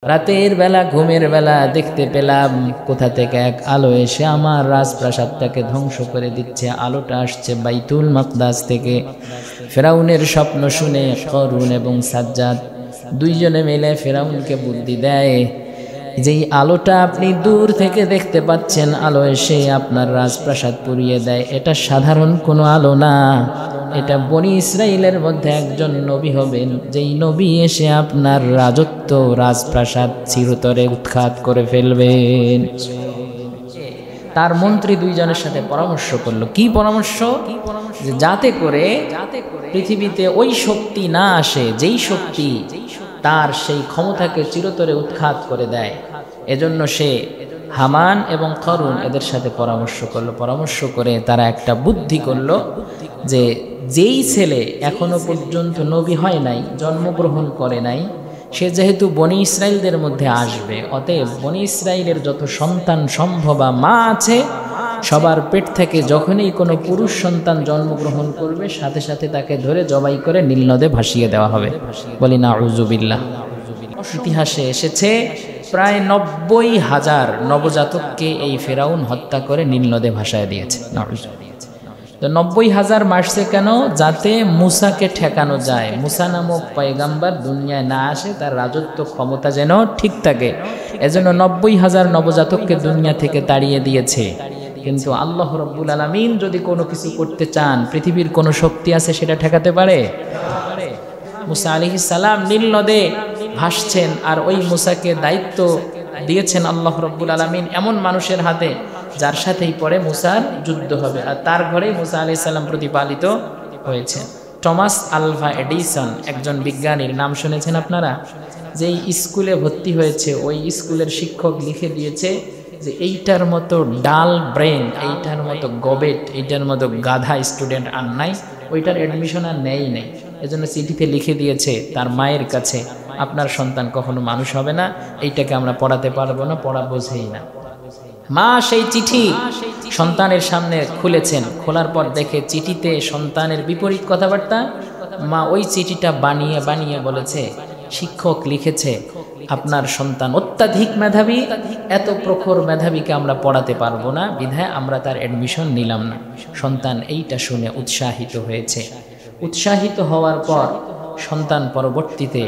রাতের বেলা ঘুমের বেলা দেখতে পেলাম কোথা থেকে এক আলো এসে আমার রাজপ্রাসাদটাকে ধ্বংস করে দিচ্ছে। আলোটা আসছে বাইতুল মাকদাস থেকে। ফেরাউনের স্বপ্ন শুনে করুন এবং সাজ্জাদ দুইজনে মিলে ফেরাউনকে বুদ্ধি দেয়, যেই আলোটা আপনি দূর থেকে দেখতে পাচ্ছেন, আলো এসে আপনার রাজপ্রাসাদ পুড়িয়ে দেয়, এটা সাধারণ কোনো আলো না, এটা বনি ইসরাইলের মধ্যে একজন নবী হবেন, যেই নবী এসে আপনার রাজত্ব রাজপ্রাসাদ চিরতরে উৎখাত করে ফেলবেন। তার মন্ত্রী দুইজনের সাথে পরামর্শ করলো। কি পরামর্শ? যে যাতে করে পৃথিবীতে ওই শক্তি না আসে যেই শক্তি তার সেই ক্ষমতাকে চিরতরে উৎখাত করে দেয়। এজন্য সে হামান এবং করুন এদের সাথে পরামর্শ করলো। পরামর্শ করে তারা একটা বুদ্ধি করলো যে যেই ছেলে এখনো পর্যন্ত নবী হয় নাই, জন্মগ্রহণ করে নাই, সে যেহেতু বনি ইসরাইলদের মধ্যে আসবে, অতএব বনি ইসরাইলের যত সন্তান সম্ভবা মা আছে সবার পেট থেকে যখনই কোনো পুরুষ সন্তান জন্মগ্রহণ করবে সাথে সাথে তাকে ধরে জবাই করে নীল নদে ভাসিয়ে দেওয়া হবে। বলি নাউজুবিল্লাহ। ইতিহাসে এসেছে প্রায় ৯০,০০০ নবজাতককে এই ফেরাউন হত্যা করে নীল নদে ভাসায় দিয়েছে। তো ৯০,০০০ মারছে কেন? যাতে মুসাকে ঠেকানো যায়, মুসা নামক পয়গাম্বার দুনিয়ায় না আসে, তার রাজত্ব ক্ষমতা যেন ঠিক থাকে। এজন্য ৯০,০০০ নবজাতককে দুনিয়া থেকে তাড়িয়ে দিয়েছে। কিন্তু আল্লাহ রব্বুল আলামিন যদি কোনো কিছু করতে চান, পৃথিবীর কোনো শক্তি আছে সেটা ঠেকাতে পারে? মুসা আলাইহিস সালাম নীল নদে ভাসছেন, আর ওই মুসাকে দায়িত্ব দিয়েছেন আল্লাহ রব্বুল আলামিন এমন মানুষের হাতে যার সাথেই পরে মুসার যুদ্ধ হবে, আর তার ঘরেই মুসা আলাইহিস সালাম প্রতিপালিত হয়েছে। টমাস আলভা এডিসন একজন বিজ্ঞানীর নাম শুনেছেন আপনারা? যেই স্কুলে ভর্তি হয়েছে ওই স্কুলের শিক্ষক লিখে দিয়েছে যে এইটার মতো ডাল ব্রেন, এইটার মতো গবেট, এইটার মতো গাধা স্টুডেন্ট আর নাই, ওইটার অ্যাডমিশন আর নেই। এজন্য চিঠিতে লিখে দিয়েছে তার মায়ের কাছে, আপনার সন্তান কখনো মানুষ হবে না, এইটাকে আমরা পড়াতে পারবো না, পড়া বোঝেই না। মা সেই চিঠি সন্তানের সামনে খুলেছেন, খোলার পর দেখে চিঠিতে সন্তানের বিপরীত কথাবার্তা। মা ওই চিঠিটা বানিয়ে বানিয়ে বলেছে, শিক্ষক লিখেছে আপনার সন্তান অত্যাধিক মেধাবী, এত প্রখর মেধাবীকে আমরা পড়াতে পারবো না, বিধায় আমরা তার অ্যাডমিশন নিলাম না। সন্তান এইটা শুনে উৎসাহিত হয়েছে। উৎসাহিত হওয়ার পর সন্তান পরবর্তীতে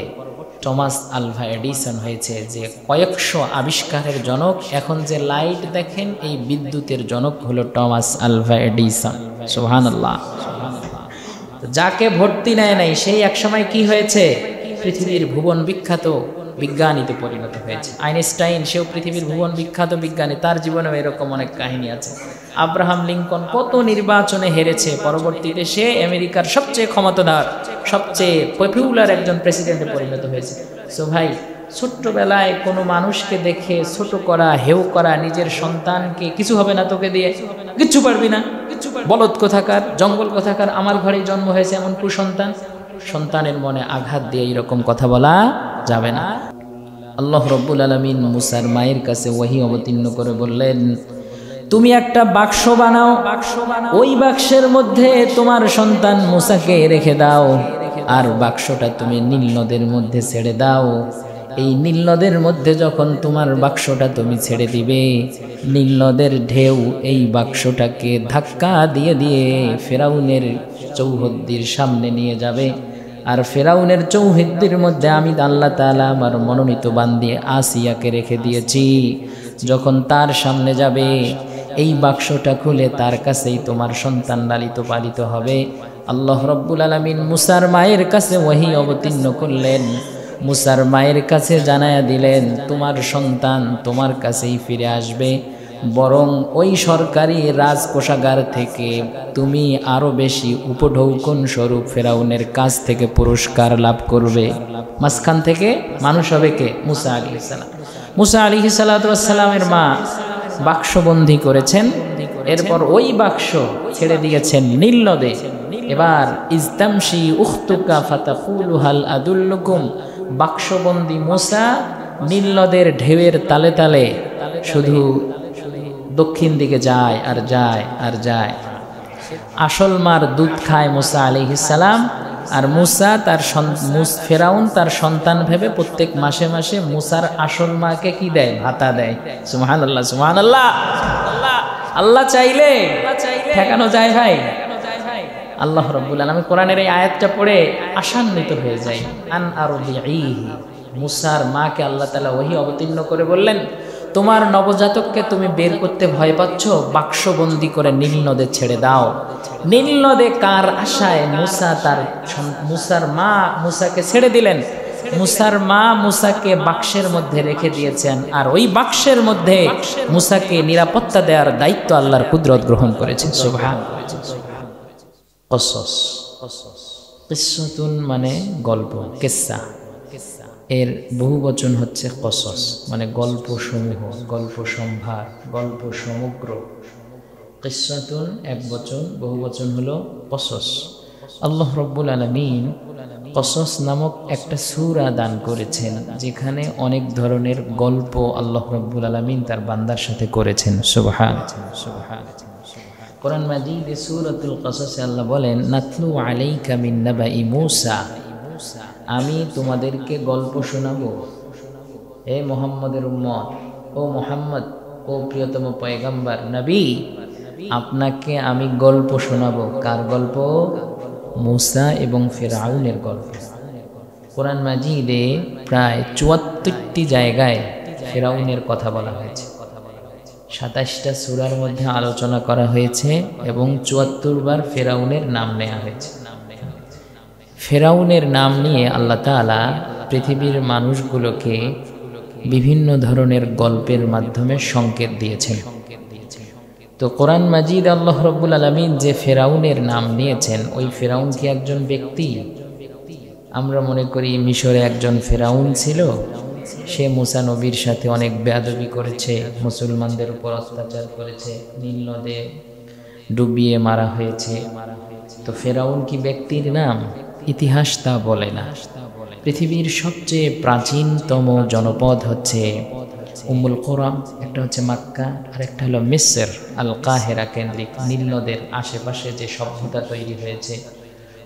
টমাস আলভা এডিসন হয়েছে, যে কয়েকশো আবিষ্কারের জনক। এখন যে লাইট দেখেন এই বিদ্যুতের জনক হলো টমাস আলভা এডিসন। সুবহানাল্লাহ। যাকে ভর্তি নেয় নাই সেই একসময় কি হয়েছে? পৃথিবীর ভুবন বিখ্যাত বিজ্ঞানীতে পরিণত হয়েছে। আইনস্টাইন, সেও পৃথিবীর ভুবন বিখ্যাত বিজ্ঞানী, তার জীবনেও এরকম অনেক কাহিনী আছে। আব্রাহাম লিঙ্কন কত নির্বাচনে হেরেছে, পরবর্তীতে সে আমেরিকার সবচেয়ে ক্ষমতাধর, সবচেয়ে পপুলার একজন প্রেসিডেন্টে পরিণত হয়েছে। সো ভাই, ছোট্টবেলায় কোনো মানুষকে দেখে ছোট করা, হেউ করা, নিজের সন্তানকে কিছু হবে না তোকে দিয়ে, কিচ্ছু পারবি না, বলদ কোথাকার, জঙ্গল কোথাকার, আমার ঘরেই জন্ম হয়েছে এমন কুসন্তান, সন্তানের মনে আঘাত দিয়ে এইরকম কথা বলা যাবে না। আল্লাহ রব্বুল আলামিন মুসার মায়ের কাছে ওহী অবতীর্ণ করে বললেন, তুমি একটা বাক্স বানাও, ওই বাক্সের মধ্যে তোমার সন্তান মুসাকে রেখে দাও, আর বাক্সটা তুমি নীল নদের মধ্যে ছেড়ে দাও। এই নীল নদের মধ্যে যখন তোমার বাক্সটা তুমি ছেড়ে দিবে, নীল নদের ঢেউ এই বাক্সটাকে ধাক্কা দিয়ে দিয়ে ফেরাউনের চৌহদ্দির সামনে নিয়ে যাবে, আর ফেরাউনের চৌহদ্দির মধ্যে আমি আল্লাহ তাআলা আমার মনোনীত বান্দি আসিয়াকে রেখে দিয়েছি। যখন তার সামনে যাবে, এই বাক্সটা খুলে তার কাছেই তোমার সন্তান লালিত পালিত হবে। আল্লাহ রব্বুল আলামিন মুসার মায়ের কাছে ওহী অবতীর্ণ করলেন, মুসার মায়ের কাছে জানায়া দিলেন, তোমার সন্তান তোমার কাছেই ফিরে আসবে, বরং ওই সরকারি রাজকোষাগার থেকে তুমি আরো বেশি উপঢৌকন স্বরূপ ফেরাউনের কাছ থেকে পুরস্কার লাভ করবে। মাঝখান থেকে মানুষ হবে কে? মুসা আলাইহিস সালাম। মুসা আলাইহিস সালামের মা বাক্সবন্দি করেছেন, এরপর ওই বাক্স ছেড়ে দিয়েছেন নীল নদে। এবার ইজতামশি উখতুকা ফাতাকুলু হাল আদুল্লুকুম, বাক্সবন্দি মুসা নীল নদের ঢেউয়ের তালে তালে শুধু দক্ষিণ দিকে যায় আর যায় আর যায়। আসল মার দুধ খায় মুসা আলাইহিস সালাম, আর মুসা তার ফেরাউন তার সন্তান ভেবে প্রত্যেক মাসে মাসে মুসার আসল মাকে কি দেয়? ভাতা দেয়। সুবহানাল্লাহ, সুবহানাল্লাহ। আল্লাহ চাইলে ঠেকানো যায় ভাই? আল্লাহ রাব্বুল আলামিন কোরআনের এই আয়াতটা পড়ে আশান্বিত হয়ে যায়। আন আরদিহি, মুসার মাকে আল্লাহ তাআলা ওহী অবতীর্ণ করে বললেন, তোমার নবজাতককে তুমি বের করতে ভয় পাচ্ছ, বাক্সবন্দি করে নীল নদে ছেড়ে দাও। নীল নদে কার আশায় মুসার মা মুসাকে ছেড়ে দিলেন। মুসার মা মুসাকে বাক্সের মধ্যে রেখে দিয়েছেন, আর ওই বাক্সের মধ্যে মুসাকে নিরাপত্তা দেওয়ার দায়িত্ব আল্লাহর কুদরত গ্রহণ করেছেন। সুবহানাল্লাহ। কসস, কিসসাতুন মানে গল্প, কিসসা এর বহু বচন হচ্ছে কসস, মানে গল্প সমূহ, গল্প সম্ভার, গল্প সমগ্র। কিসসাতুন এক বচন, বহু বচন হলো কসস। আল্লাহ রাব্বুল আলামিন কসস নামক একটা সূরা দান করেছেন, যেখানে অনেক ধরনের গল্প আল্লাহ রাব্বুল আলামিন তার বান্দার সাথে করেছেন। সুবহানাল্লাহ। কোরআন মাজিদে সূরাতুল কসসে আল্লাহ বলেন, নাতলু আলাইকা মিন নাবাই মূসা, আমি তোমাদেরকে গল্প শোনাবো। হে মুহাম্মদের উম্মত, ও মুহাম্মদ, ও প্রিয়তম পয়গম্বর নবী, আপনাকে আমি গল্প শোনাবো। কার গল্প? মূসা এবং ফিরআউনের গল্প। কোরআন মাজিদে প্রায় ৭৪টি জায়গায় ফিরআউনের কথা বলা হয়েছে। ২৭টা সূরার মধ্যে আলোচনা করা হয়েছে এবং ৭৪ বার ফিরআউনের নাম নেওয়া হয়েছে। ফিরআউনের নাম নিয়ে আল্লাহ তাআলা পৃথিবীর মানুষগুলোকে বিভিন্ন ধরনের গল্পের মাধ্যমে সংকেত দিয়েছেন। তো কোরআন মাজিদ আল্লাহ রাব্বুল আলামিন যে ফিরআউনের নাম নিয়েছেন, ওই ফিরআউন কি একজন ব্যক্তি? আমরা মনে করি মিশরে একজন ফিরআউন ছিল, সে মুসা নবীর সাথে অনেক বেয়াদবি করেছে, মুসলমানদের উপর অত্যাচার করেছে, নীল নদে ডুবিয়ে মারা হয়েছে। তো ফিরআউন কি ব্যক্তির নাম? ইতিহাস তা বলে না। পৃথিবীর সবচেয়ে প্রাচীনতম জনপদ হচ্ছে উম্মুল কুরা, একটা হচ্ছে মক্কা, আর একটা হলো মিসর আল কাহিরা কেন্দ্রিক। নীল নদের আশেপাশে যে সভ্যতা তৈরি হয়েছে,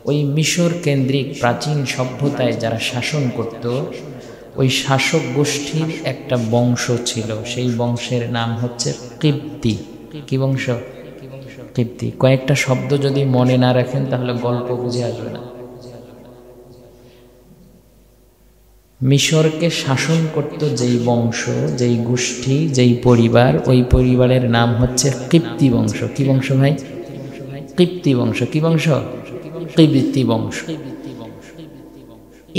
ওই মিশর কেন্দ্রিক প্রাচীন সভ্যতায় যারা শাসন করত, ওই শাসক গোষ্ঠীর একটা বংশ ছিল, সেই বংশের নাম হচ্ছে কিপ্তি। কি বংশ? কিপ্তি। কয়েকটা শব্দ যদি মনে না রাখেন তাহলে গল্প বুঝে আসবে না। মিশরকে শাসন করত যেই বংশ, যেই গোষ্ঠী, যেই পরিবার, ওই পরিবারের নাম হচ্ছে কিপ্তি বংশ। কি বংশ ভাই? কিপ্তি বংশ। কি বংশ? কিপ্তি বংশ।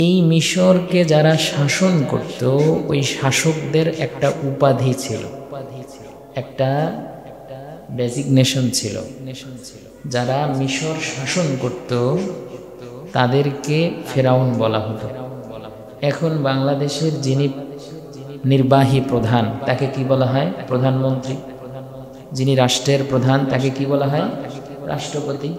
এই মিশরকে যারা শাসন করত, ওই শাসকদের একটা উপাধি ছিল, একটা ডেজিগনেশন ছিল। যারা মিশর শাসন করত তাদেরকে ফিরআউন বলা হতো। এখন বাংলাদেশের যিনি নির্বাহী প্রধান, তাকে কি বলা হয়? প্রধানমন্ত্রী। যিনি রাষ্ট্রের প্রধান, তাকে কি বলা হয়? রাষ্ট্রপতি।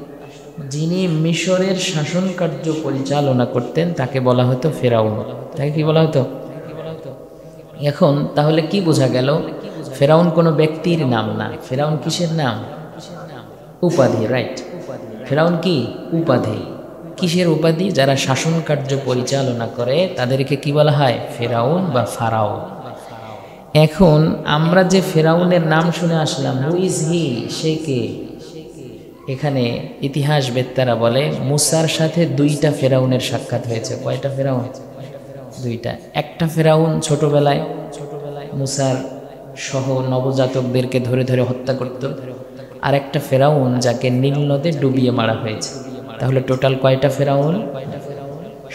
যিনি মিশরের শাসন কার্য পরিচালনা করতেন তাকে বলা হতো ফিরআউন। তাকে কি বলা হতো? এখন তাহলে কি বোঝা গেল? ফিরআউন কোনো ব্যক্তির নাম না। ফিরআউন কিসের নাম? উপাধি। রাইট। ফিরআউন কি? উপাধি। কিসের উপাধি? যারা শাসন কার্য পরিচালনা করে তাদেরকে কি বলা হয়? ফিরআউন বা ফারাও। এখন আমরা যে ফিরআউনের নাম শুনে আসলাম, হু ইজ হি? সে কে? এখানে ইতিহাসবেত্তারা বলে মুসার সাথে দুইটা ফিরআউনের সাক্ষাৎ হয়েছে। কয়টা ফিরআউন? দুইটা। একটা ফিরআউন ছোটবেলায় মুসার সহ নবজাতকদেরকে ধরে ধরে হত্যা করত, আর একটা ফিরআউন যাকে নীল নদে ডুবিয়ে মারা হয়েছে। তাহলে টোটাল কয়টা ফিরআউন?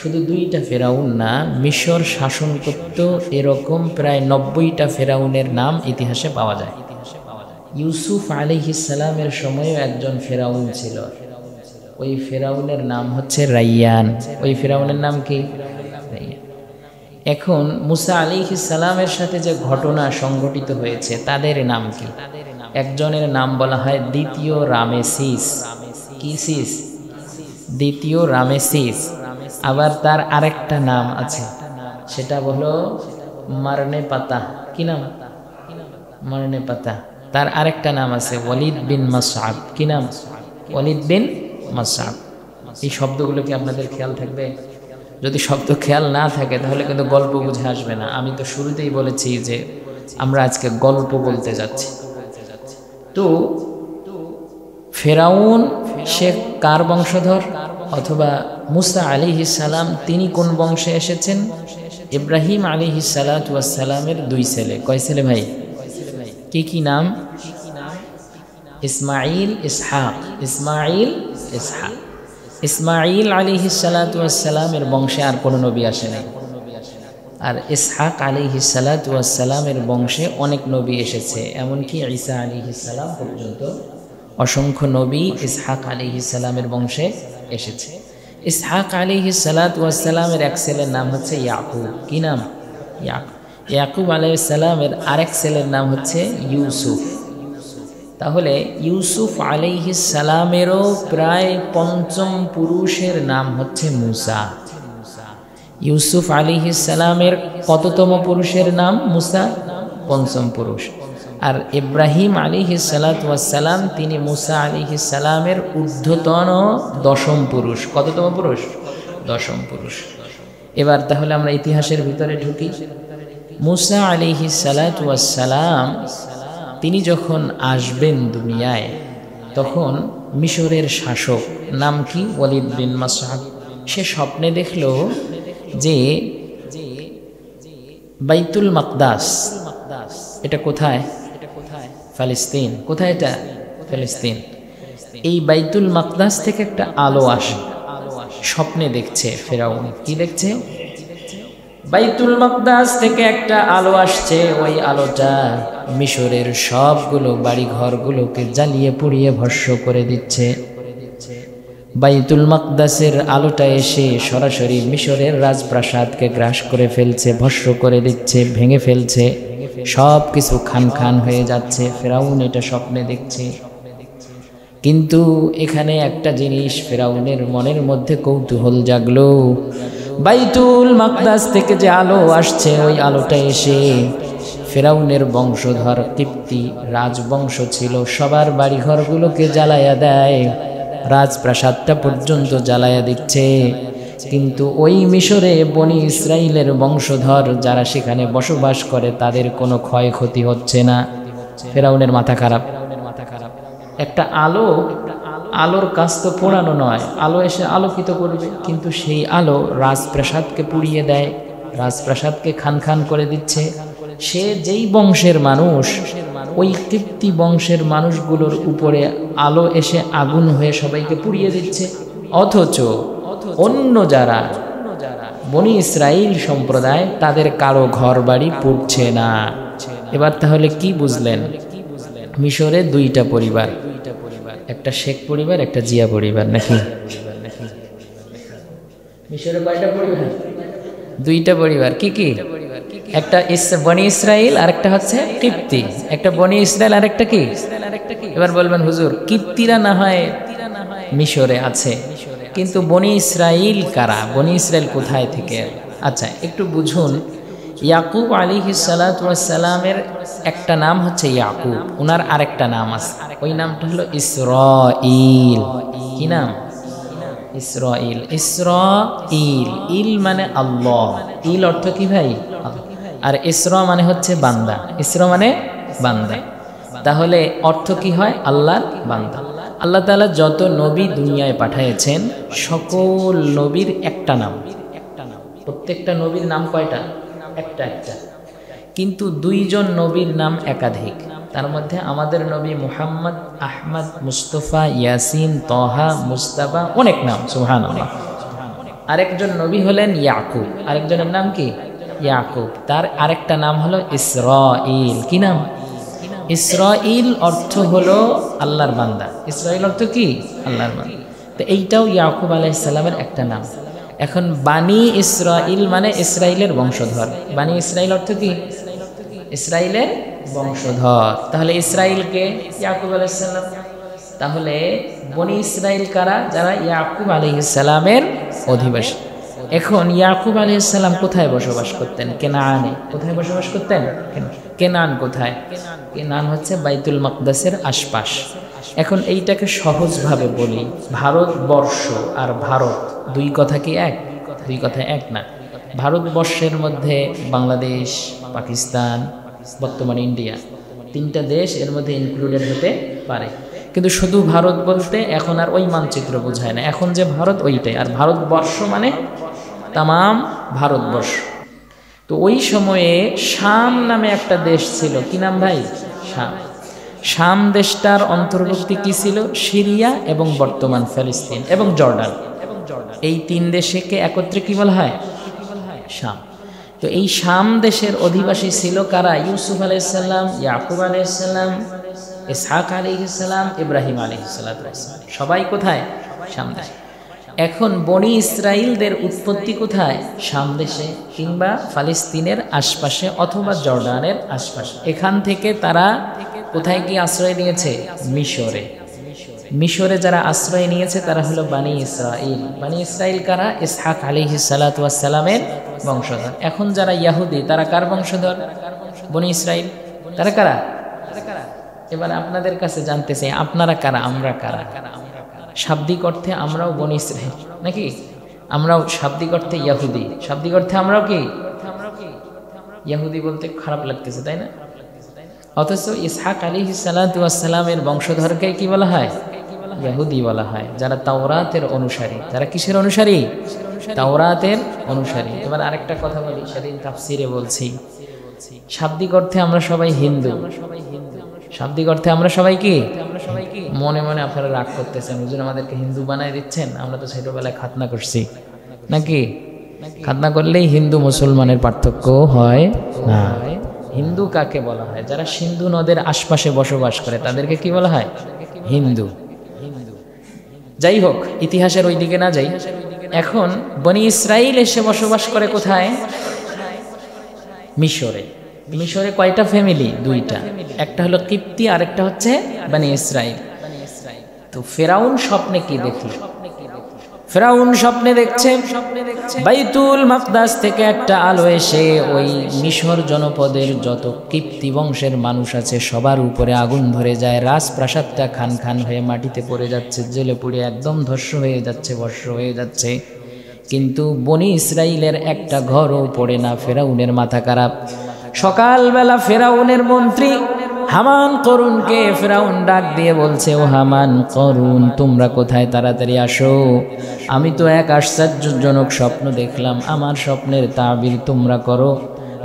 শুধু দুইটা ফিরআউন না, মিশর শাসন করত এরকম প্রায় ৯০টা ফিরআউনের নাম ইতিহাসে পাওয়া যায়। ইউসুফ আলাইহিস সালামের সময়ও একজন ফিরআউন ছিল, ওই ফিরআউনের নাম হচ্ছে রাইয়ান। ওই ফিরআউনের নাম কি? রাইয়ান। এখন মুসা আলাইহিস সালামের সাথে যে ঘটনা সংঘটিত হয়েছে তাদের নাম কি? একজনের নাম বলা হয় দ্বিতীয় রামেসিস। কি সিস? দ্বিতীয় রামেসিস। আবার তার আরেকটা নাম আছে, সেটা হলো মারনে পাতা। কি নাম? মারনে পাতা। তার আরেকটা নাম আছে ওয়ালিদ বিন মাসআব। কি নাম? ওয়ালিদ বিন মাসআব। এই শব্দগুলো কি আপনাদের খেয়াল থাকবে? যদি শব্দ খেয়াল না থাকে তাহলে কিন্তু গল্প বুঝে আসবে না। আমি তো শুরুতেই বলেছি যে আমরা আজকে গল্প বলতে যাচ্ছি। তো ফেরাউন সে কার বংশধর, অথবা মুসা আলাইহিস সালাম তিনি কোন বংশে এসেছেন? ইব্রাহিম আলাইহিস সালাতু ওয়াস সালামের দুই ছেলে। কয় ছেলে ভাই? কি কি নাম? ইসমাঈল, ইসহাক। ইসমাঈল, ইসহাক। ইসমাঈল আলাইহিস সালাতু ওয়াস সালামের বংশে আর কোনো নবী আসে নাই। আর ইসহাক আলাইহিস সালাতু ওয়াস সালামের বংশে অনেক নবী এসেছে, এমনকি ঈসা আলাইহিস সালাম পর্যন্ত অসংখ্য নবী ইসহাক আলাইহিস সালামের বংশে এসেছে। ইসহাক আলাইহিস সালাতু ওয়াস সালামের এক ছেলের নাম হচ্ছে ইয়াকুব। কি নাম? ইয়াকুব। ইয়াকুব আলাইহিস সালামের আরেক ছেলের নাম হচ্ছে ইউসুফ। তাহলে ইউসুফ আলাইহিস সালামেরও প্রায় পঞ্চম পুরুষের নাম হচ্ছে মুসা। ইউসুফ আলাইহিস সালামের কততম পুরুষের নাম? মুসা, পঞ্চম পুরুষ। আর ইব্রাহিম আলাইহিস সালাতু ওয়াস সালাম তিনি মুসা আলাইহিস সালামের ঊর্ধ্বতন দশম পুরুষ। কততম পুরুষ? দশম পুরুষ। এবার তাহলে আমরা ইতিহাসের ভিতরে ঢুকি। মুসা আলাইহিস সালাতু ওয়াস সালাম তিনি যখন আসবেন দুনিয়ায়, তখন মিশরের শাসক নাম কি? ওয়ালিদ বিন মাসআদ। সে স্বপ্নে দেখল যে বাইতুল মাকদাস, এটা কোথায়? ফিলিস্তিন। কোথায় এটা? ফিলিস্তিন। এই বাইতুল মাকদাস থেকে একটা আলো আসে। স্বপ্নে দেখছে ফেরাউন। কি দেখছে? বাইতুল মাকদাস থেকে একটা আলো আসছে। ওই আলোটা মিশরের সবগুলো বাড়ি ঘরগুলোকে জ্বালিয়ে পুড়িয়ে ভস্ম করে দিচ্ছে। বাইতুল মাকদাসের আলোটা এসে সরাসরি মিশরের রাজপ্রাসাদকে গ্রাস করে ফেলছে, ভস্ম করে দিচ্ছে, ভেঙে ফেলছে, সব কিছু খান খান হয়ে যাচ্ছে। ফেরাউন এটা স্বপ্নে দেখছে। কিন্তু এখানে একটা জিনিস ফেরাউনের মনের মধ্যে কৌতূহল জাগলো। বাইতুল মাকদাস থেকে যে আলো আসছে, ওই আলোটা এসে ফেরাউনের বংশধর কিপ্তি রাজবংশ ছিল, সবার বাড়িঘরগুলোকে জ্বালায়া দেয়, রাজপ্রাসাদটা পর্যন্ত জ্বালায়া দিচ্ছে। কিন্তু ওই মিশরে বনি ইসরাইলের বংশধর যারা সেখানে বসবাস করে তাদের কোনো ক্ষয়ক্ষতি হচ্ছে না। ফেরাউনের মাথা খারাপ। একটা আলো, আলোর কাজ তো পোড়ানো নয়, আলো এসে আলোকিত করবে, কিন্তু সেই আলো রাজপ্রাসাদকে পুড়িয়ে দেয়, রাজপ্রাসাদকে খান খান করে দিচ্ছে। সে যেই বংশের মানুষ, ওই কীর্তি বংশের মানুষগুলোর উপরে আলো এসে আগুন হয়ে সবাইকে পুড়িয়ে দিচ্ছে। অথচ অন্য যারা বনি ইসরাইল সম্প্রদায়, তাদের কারো ঘর বাড়ি পুড়ছে না। এবার তাহলে কি বুঝলেন? মিশরে দুইটা পরিবার, একটা শেখ পরিবার, একটা জিয়া পরিবার, নাকি? মিশরে কয়টা পরিবার? দুইটা পরিবার। কি কি? একটা বনি ইসরাইল আর একটা হচ্ছে কিপ্তি। একটা বনি ইসরাইল আর একটা কি? এবার বলবেন হুজুর কিপ্তিরা না হয় মিশরে আছে, কিন্তু বনি ইসরাইল কারা? বনি ইসরাইল কোথায় থেকে? আচ্ছা একটু বুঝুন। ইয়াকুব আলাইহিস সালাতু ওয়াস সালামের একটা নাম হচ্ছে ইয়াকুব, ওনার আরেকটা নাম আছে, ওই নামটা হলো ইসরাঈল। কি নাম? ইসরাঈল। ইসরাঈল, ইল মানে আল্লাহ, ইল অর্থ কি ভাই? আর ইসরা মানে হচ্ছে বান্দা। ইসরা মানে বান্দা। তাহলে অর্থ কি হয়? আল্লাহর বান্দা। আল্লাহ তাআলা যত নবী দুনিয়ায় পাঠিয়েছেন, সকল নবীর একটা নাম। প্রত্যেকটা নবীর নাম কয়টা? একটা একটা। কিন্তু দুইজন নবীর নাম একাধিক। তার মধ্যে আমাদের নবী মুহাম্মদ, আহমদ, মুস্তফা, ইয়াসিন, তহা, মুস্তাফা, অনেক নাম, সুবহানাল্লাহ। আরেকজন নবী হলেন ইয়াকুব। আরেকজনের নাম কি? ইয়াকুব। তার আরেকটা নাম হলো ইসরাঈল। কি নাম? ইসরাঈল অর্থ হলো আল্লাহর বান্দা। ইসরাঈল অর্থ কি? আল্লাহর বান্দা। তো এইটাও ইয়াকুব আলাইহিস সালামের একটা নাম। এখন বানি ইসরাঈল মানে ইসরাইলের বংশধর। বানি ইসরাঈল অর্থ কি? ইসরাইলের বংশধর। তাহলে ইসরাইলকে ইয়াকুব আলাইহিস সালাম। তাহলে বনি ইসরাইল কারা? যারা ইয়াকুব আলাইহিস সালামের অধিবাসী। এখন ইয়াকুব আলাইহিস সালাম কোথায় বসবাস করতেন? কেনানে। কোথায় বসবাস করতেন? কেনান কোথায়? কেনান হচ্ছে বাইতুল মাকদাসের আশপাশ। এখন এইটাকে সহজভাবে বলি, ভারতবর্ষ আর ভারত দুই কথা কি এক? দুই কথা এক না। ভারতবর্ষের মধ্যে বাংলাদেশ, পাকিস্তান, বর্তমানে ইন্ডিয়া, তিনটা দেশ এর মধ্যে ইনক্লুডেড হতে পারে। কিন্তু শুধু ভারত বলতে এখন আর ওই মানচিত্র বোঝায় না, এখন যে ভারত ওইটাই। আর ভারতবর্ষ মানে তামাম ভারতবর্ষ। তো ওই সময়ে শাম নামে একটা দেশ ছিল। কি নাম ভাই? শাম। শাম দেশটার অন্তর্ভুক্তি কি ছিল? সিরিয়া এবং বর্তমান ফিলিস্তিন এবং জর্ডান, এই তিন দেশকে একত্রে কি বলা হয়? শাম। তো এই শাম দেশের অধিবাসী ছিল কারা? ইউসুফ আলাইহিস সালাম, ইয়াকুব আলাইহিস সালাম, ইসহাক আলাইহিস সালাম, ইব্রাহিম আলাইহিস সালাম, সবাই কোথায়? শাম দেশে। এখন বনি ইসরাইলদের উৎপত্তি কোথায়? শাম দেশে কিংবা ফিলিস্তিনের আশপাশে অথবা জর্ডানের আশপাশে। এখান থেকে তারা কোথায় গিয়ে আশ্রয় নিয়েছে? মিশরে। মিশরে যারা আশ্রয় নিয়েছে তারা হলো বানি ইসরাইল। বানি ইসরাইল কারা? ইসহাক আলাইহিস সালাতু ওয়াস সালামের বংশধর। এখন যারা ইহুদি তারা কার বংশধর? বনি ইসরাইল। তারা কারা? এবার আপনাদের কাছে জানতে চাই, আপনারা কারা? আমরা কারা? শাব্দিক অর্থে আমরাও বনি ইসরাইল নাকি? আমরাও শাব্দিক অর্থে ইহুদি, শাব্দিক অর্থে আমরাও কি? ইহুদি বলতে খারাপ লাগতেছে, তাই না? অথচ ইসহাক আলাইহিস সালাতু ওয়াস সালামের বংশধরকে কি বলা হয়? ইহুদি বলা হয়। যারা তাওরাতের অনুসারী। যারা কিসের অনুসারী? তাওরাতের অনুসারী। এবার আরেকটা কথা বলি, সেদিন তাফসিরে বলছি, শাব্দিক অর্থে আমরা সবাই হিন্দু। শাব্দিক অর্থে আমরা সবাই কি? মনে মনে আপনারা রাগ করতেছেন, হুজুর আমাদেরকে হিন্দু বানায় দিচ্ছেন। আমরা তো ছোটবেলায় খাতনা করছি নাকি? খাতনা করলেই হিন্দু মুসলমানের পার্থক্য হয় না। হিন্দু কাকে বলা হয়? যারা সিন্ধু নদের আশপাশে বসবাস করে তাদেরকে কি বলা হয়? হিন্দু। যাই হোক, ইতিহাসের ওই দিকে না যাই। এখন বনি ইসরাইল এসে বসবাস করে কোথায়? মিশরে। মিশরে কয়টা ফ্যামিলি? দুইটা। একটা হলো কিপ্তি, আরেকটা হচ্ছে বনি ইসরাইল। তো ফেরাউন স্বপ্নে কি দেখল? ফেরাউন স্বপ্নে দেখছে বাইতুল মাকদাস থেকে একটা আলো এসে ওই মিশর জনপদের যত কিপ্তি বংশের মানুষ আছে সবার উপরে আগুন ধরে যায়। রাজপ্রাসাদটা খান খান হয়ে মাটিতে পড়ে যাচ্ছে, জ্বলে পুড়ে একদম ধ্বংস হয়ে যাচ্ছে, ভস্ম হয়ে যাচ্ছে। কিন্তু বনি ইসরাইলের একটা ঘরও পড়ে না। ফেরাউনের মাথা খারাপ। সকালবেলা ফেরাউনের মন্ত্রী হামান করুনকে ফেরাউন ডাক দিয়ে বলছে, ও হামান করুন, তোমরা কোথায়? তাড়াতাড়ি আসো। আমি তো এক আশ্চর্যজনক স্বপ্ন দেখলাম, আমার স্বপ্নের তাবির তোমরা করো।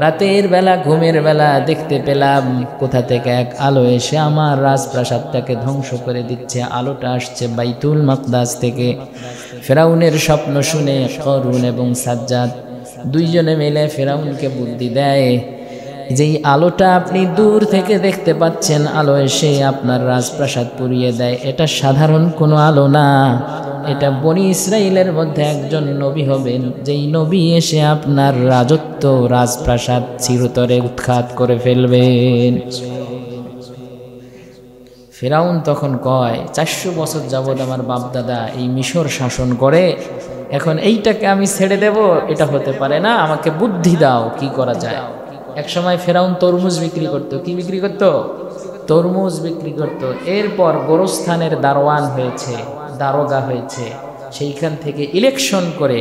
রাতের বেলা, ঘুমের বেলা দেখতে পেলাম কোথা থেকে এক আলো এসে আমার রাজপ্রাসাদটাকে ধ্বংস করে দিচ্ছে। আলোটা আসছে বাইতুল মাকদাস থেকে। ফেরাউনের স্বপ্ন শুনে করুন এবং সাজ্জাদ দুইজনে মিলে ফেরাউনকে বুদ্ধি দেয়, যেই আলোটা আপনি দূর থেকে দেখতে পাচ্ছেন, আলো এসে আপনার রাজপ্রাসাদ পুড়িয়ে দেয়, এটা সাধারণ কোনো আলো না। এটা বনি ইসরাইলের মধ্যে একজন নবী হবেন, যেই নবী এসে আপনার রাজত্ব, রাজপ্রাসাদ চিরতরে উৎখাত করে ফেলবেন। ফেরাউন তখন কয়, 400 বছর যাবৎ আমার বাপদাদা এই মিশর শাসন করে, এখন এইটাকে আমি ছেড়ে দেব? এটা হতে পারে না, আমাকে বুদ্ধি দাও, কি করা যায়। এক সময় ফেরাউন তরমুজ বিক্রি করত। কি বিক্রি করত? তরমুজ বিক্রি করত। এরপর গোরস্থানের দারোয়ান হয়েছে, দারোগা হয়েছে। সেইখান থেকে ইলেকশন করে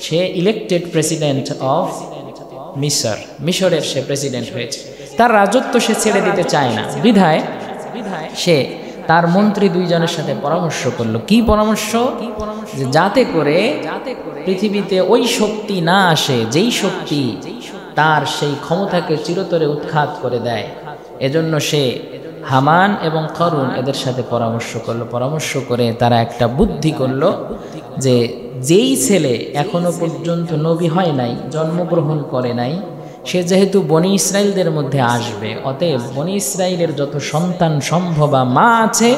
সে ইলেক্টেড প্রেসিডেন্ট অফ মিশর। মিশরের সে প্রেসিডেন্ট হয়েছে। তার রাজত্ব সে ছেড়ে দিতে চায় না, বিধায় সে তার মন্ত্রী দুইজনের সাথে পরামর্শ করলো। কি পরামর্শ? যাতে করে পৃথিবীতে ওই শক্তি না আসে যেই শক্তি তার সেই ক্ষমতাকে চিরতরে উৎখাত করে দেয়। এজন্য সে হামান এবং করুন এদের সাথে পরামর্শ করলো। পরামর্শ করে তারা একটা বুদ্ধি করলো যে যেই ছেলে এখনো পর্যন্ত নবী হয় নাই, জন্মগ্রহণ করে নাই, সে যেহেতু বনি ইসরাইলদের মধ্যে আসবে, অতএব বনি ইসরাইলের যত সন্তান সম্ভবা মা আছে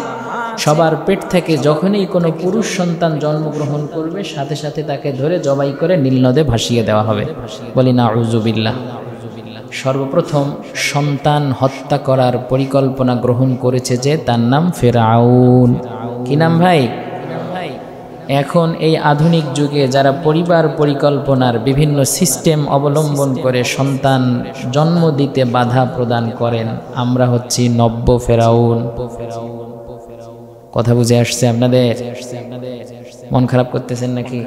সবার পেট থেকে যখনই কোনো পুরুষ সন্তান জন্মগ্রহণ করবে সাথে সাথে তাকে ধরে জবাই করে নীল নদে ভাসিয়ে দেওয়া হবে। বলি নাউযুবিল্লাহ। সর্বপ্রথম সন্তান হত্যা করার পরিকল্পনা গ্রহণ করেছে যে, তার নাম ফেরাউন। কি নাম ভাই? এখন এই আধুনিক যুগে যারা পরিবার পরিকল্পনার বিভিন্ন সিস্টেম অবলম্বন করে সন্তান জন্ম দিতে বাধা প্রদান করেন, আমরা হচ্ছি নব্য ফেরাউন। কথা বুঝে আসছে আপনাদের? মন খারাপ করতেছেন নাকি?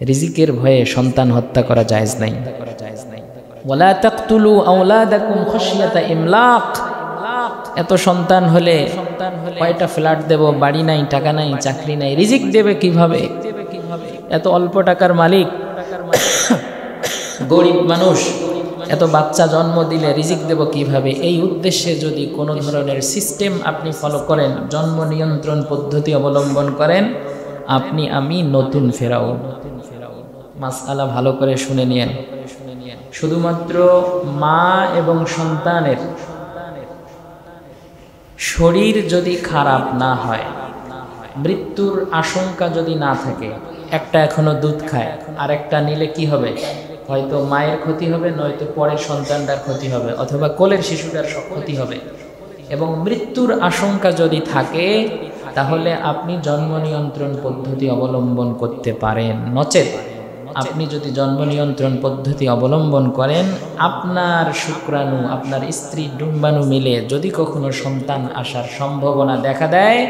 রিজিকের ভয়ে সন্তান হত্যা করা জায়েজ নাই। ওয়ালা তাকতুলু আওলাদাকুম খাশিয়াতা ইমলাক। এত সন্তান হলে কয়টা ফ্ল্যাট দেব, বাড়ি নাই, টাকা নাই, চাকরি নাই, রিজিক দেবে কিভাবে? এত অল্প টাকার মালিক, গরিব মানুষ, এত বাচ্চা জন্ম দিলে রিজিক দেব কিভাবে? এই উদ্দেশ্যে যদি কোনো ধরনের সিস্টেম আপনি ফলো করেন, জন্ম নিয়ন্ত্রণ পদ্ধতি অবলম্বন করেন, আপনি আমি নতুন ফেরাউন। মাসআলা ভালো করে শুনে নিয়েন। শুধুমাত্র মা এবং সন্তানের শরীর যদি খারাপ না হয়, মৃত্যুর আশঙ্কা যদি না থাকে, একটা এখনো দুধ খায়, আর একটা নিলে কি হবে? হয়তো মায়ের ক্ষতি হবে, নয়তো পরের সন্তানটার ক্ষতি হবে, অথবা কোলের শিশুটার ক্ষতি হবে, এবং মৃত্যুর আশঙ্কা যদি থাকে, তাহলে আপনি জন্ম নিয়ন্ত্রণ পদ্ধতি অবলম্বন করতে পারেন। নচেত আপনি যদি জন্ম নিয়ন্ত্রণ পদ্ধতি অবলম্বন করেন, আপনার শুক্রাণু, আপনার স্ত্রীর ডিম্বাণু মিলে যদি কখনো সন্তান আসার সম্ভাবনা দেখা দেয়,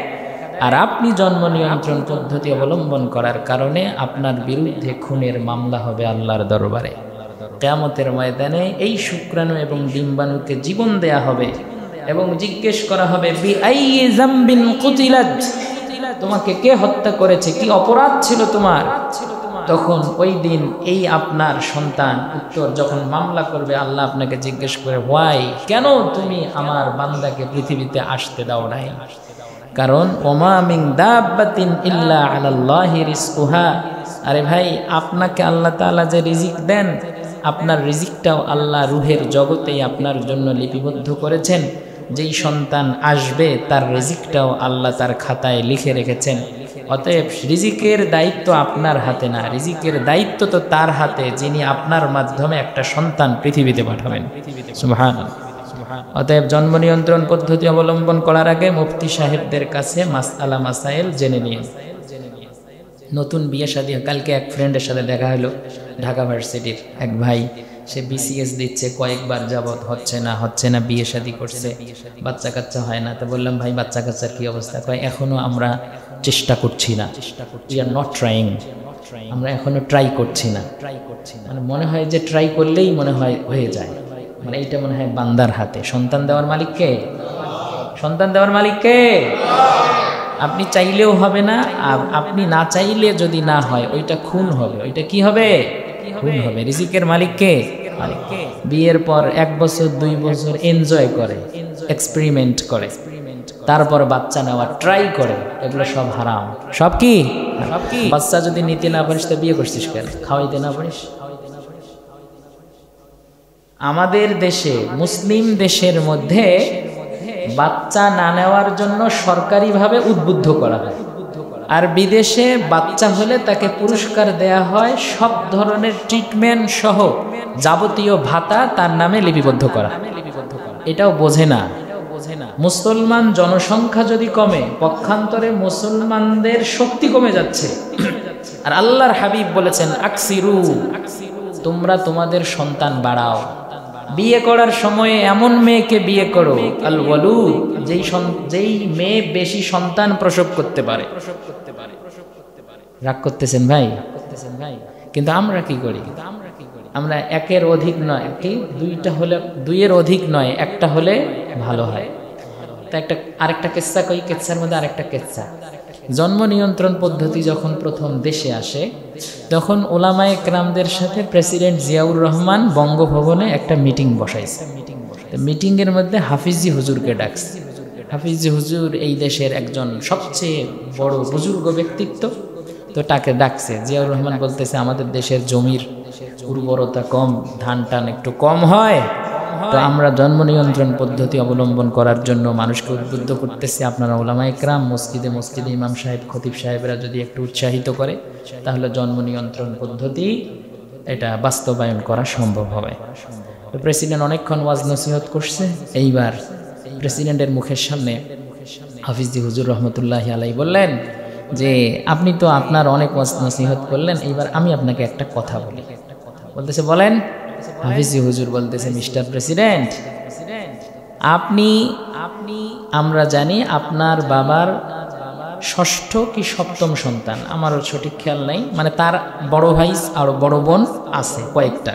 আর আপনি জন্ম নিয়ন্ত্রণ পদ্ধতি অবলম্বন করার কারণে আপনার বিরুদ্ধে খুনের মামলা হবে আল্লাহর দরবারে। কিয়ামতের ময়দানে এই শুক্রাণু এবং ডিম্বাণুকে জীবন দেয়া হবে এবং জিজ্ঞেস করা হবে, বিআইয়ি যামবিন কুতিলাত, তোমাকে কে হত্যা করেছে, কি অপরাধ ছিল তোমার? তখন ওই দিন এই আপনার সন্তান উত্তর যখন মামলা করবে, আল্লাহ আপনাকে জিজ্ঞেস করে, হোয়াই, কেন তুমি আমার বান্দাকে পৃথিবীতে আসতে দাও নাই? কারণ ওমা মিন দাব্বাতিন ইল্লা আলাল্লাহি রিজকুহা। আরে ভাই, আপনাকে আল্লাহ তাআলা যে রিজিক দেন, আপনার রিজিকটাও আল্লাহ রুহের জগতেই আপনার জন্য লিপিবদ্ধ করেছেন। যেই সন্তান আসবে তার রিজিকটাও আল্লাহ তার খাতায় লিখে রেখেছেন। অতএব রিজিকের দায়িত্ব আপনার হাতে না, রিজিকের দায়িত্ব তো তার হাতে, যিনি আপনার মাধ্যমে একটা সন্তান পৃথিবীতে পাঠাবেন। সুবহানাল্লাহ। অতএব জন্ম নিয়ন্ত্রণ পদ্ধতি অবলম্বন করার আগে মুফতি সাহেবদের কাছে মাসআলা মাসাইল জেনে নিন। নতুন বিয়ে শাদী, কালকে এক ফ্রেন্ডের সাথে দেখা হলো, ঢাকা ভার্সিটির এক ভাই, সে বিসিএস দিচ্ছে, কয়েকবার যাবত হচ্ছে না, বিয়ে শাদী করছে, বাচ্চা কাচ্চা হয় না। তো বললাম, ভাই বাচ্চা কাচ্চার কি অবস্থা? কয়, এখনো আমরা চেষ্টা করছি না, উই আর নট ট্রাইং, আমরা এখনো ট্রাই করছি না। মানে মনে হয় যে ট্রাই করলেই মনে হয় হয়ে যায়, মানে এইটা মনে হয় বান্দার হাতে। সন্তান দেওয়ার মালিক কে? সন্তান দেওয়ার মালিক কে? আপনি চাইলেও হবে না, আর আপনি না চাইলে যদি না হয়, ওইটা খুন হবে। ওইটা কি হবে? খুন হবে। রিজিকের মালিক কে? বিয়ের পর 1 বছর 2 বছর এনজয় করে, এক্সপেরিমেন্ট করে, তারপর বাচ্চা নেওয়া ট্রাই করে, এগুলো সব হারাম। সব কি? বাচ্চা যদি নিতে না পারিস তো বিয়ে করছিস কেন? খাওয়াইতে না পারিস? আমাদের দেশে, মুসলিম দেশের মধ্যে বাচ্চা না নেওয়ার জন্য সরকারিভাবে উদ্বুদ্ধ করা হয়, আর বিদেশে বাচ্চা হলে তাকে পুরস্কার দেয়া হয়, সব ধরনের ট্রিটমেন্ট সহ যাবতীয় ভাতা তার নামে লিপিবদ্ধ করা। এটাও বোঝে না। মুসলমান জনসংখ্যা যদি কমে, পক্ষান্তরে মুসলমানদের শক্তি কমে যাচ্ছে। আর আল্লাহর হাবিব বলেছেন, আকসিরু, তোমরা তোমাদের সন্তান বাড়াও। বিয়ে করার সময়ে এমন মেয়েকে বিয়ে করো, আল ওয়ালুদ, যেই মেয়ে বেশি সন্তান প্রসব করতে পারে। রাগ করতেছেন ভাই? কিন্তু আমরা কি করি? আমরা একের অধিক নয়, কি দুইটা হলে, দুইয়ের অধিক নয়, একটা হলে ভালো হয়। তা আরেকটা কেচ্ছা কই, কেচ্ছার মধ্যে আরেকটা কেচ্ছা। জন্ম নিয়ন্ত্রণ পদ্ধতি যখন প্রথম দেশে আসে, তখন ওলামায়ে কেরামদের সাথে প্রেসিডেন্ট জিয়াউর রহমান বঙ্গভবনে একটা মিটিং বসাইছে। মিটিংয়ের মধ্যে হাফিজি হুজুরকে ডাকছে। হাফিজি হুজুর এই দেশের একজন সবচেয়ে বড় বুজুর্গ ব্যক্তিত্ব, তো তাকে ডাকছে। জিয়াউর রহমান বলতেছে, আমাদের দেশের জমির উর্বরতা কম, ধান টান একটু কম হয়, তো আমরা জন্ম নিয়ন্ত্রণ পদ্ধতি অবলম্বন করার জন্য মানুষকে উদ্বুদ্ধ করতেছি। আপনারা ওলামায়ে কেরাম মসজিদে মসজিদে ইমাম সাহেব, খতিব সাহেবরা যদি একটু উৎসাহিত করে, তাহলে জন্ম নিয়ন্ত্রণ পদ্ধতি এটা বাস্তবায়ন করা সম্ভব হবে। তো প্রেসিডেন্ট অনেকক্ষণ ওয়াজ নসিহত করছে। এইবার প্রেসিডেন্টের মুখের সামনে হাফিজি হুজুর রহমতুল্লাহি আলাইহি বললেন যে, আপনি তো আপনার অনেক ওয়াজ নসিহত করলেন, এইবার আমি আপনাকে একটা কথা বলি। বলতেছে, বলেন। হাফিজি হুজুর বলতেছে, মিস্টার প্রেসিডেন্ট, আপনি আমরা জানি আপনার বাবার ষষ্ঠ কি সপ্তম সন্তান, আমারও সঠিক খেয়াল নাই, মানে তার বড় ভাই আর বড় বোন আছে কয়েকটা।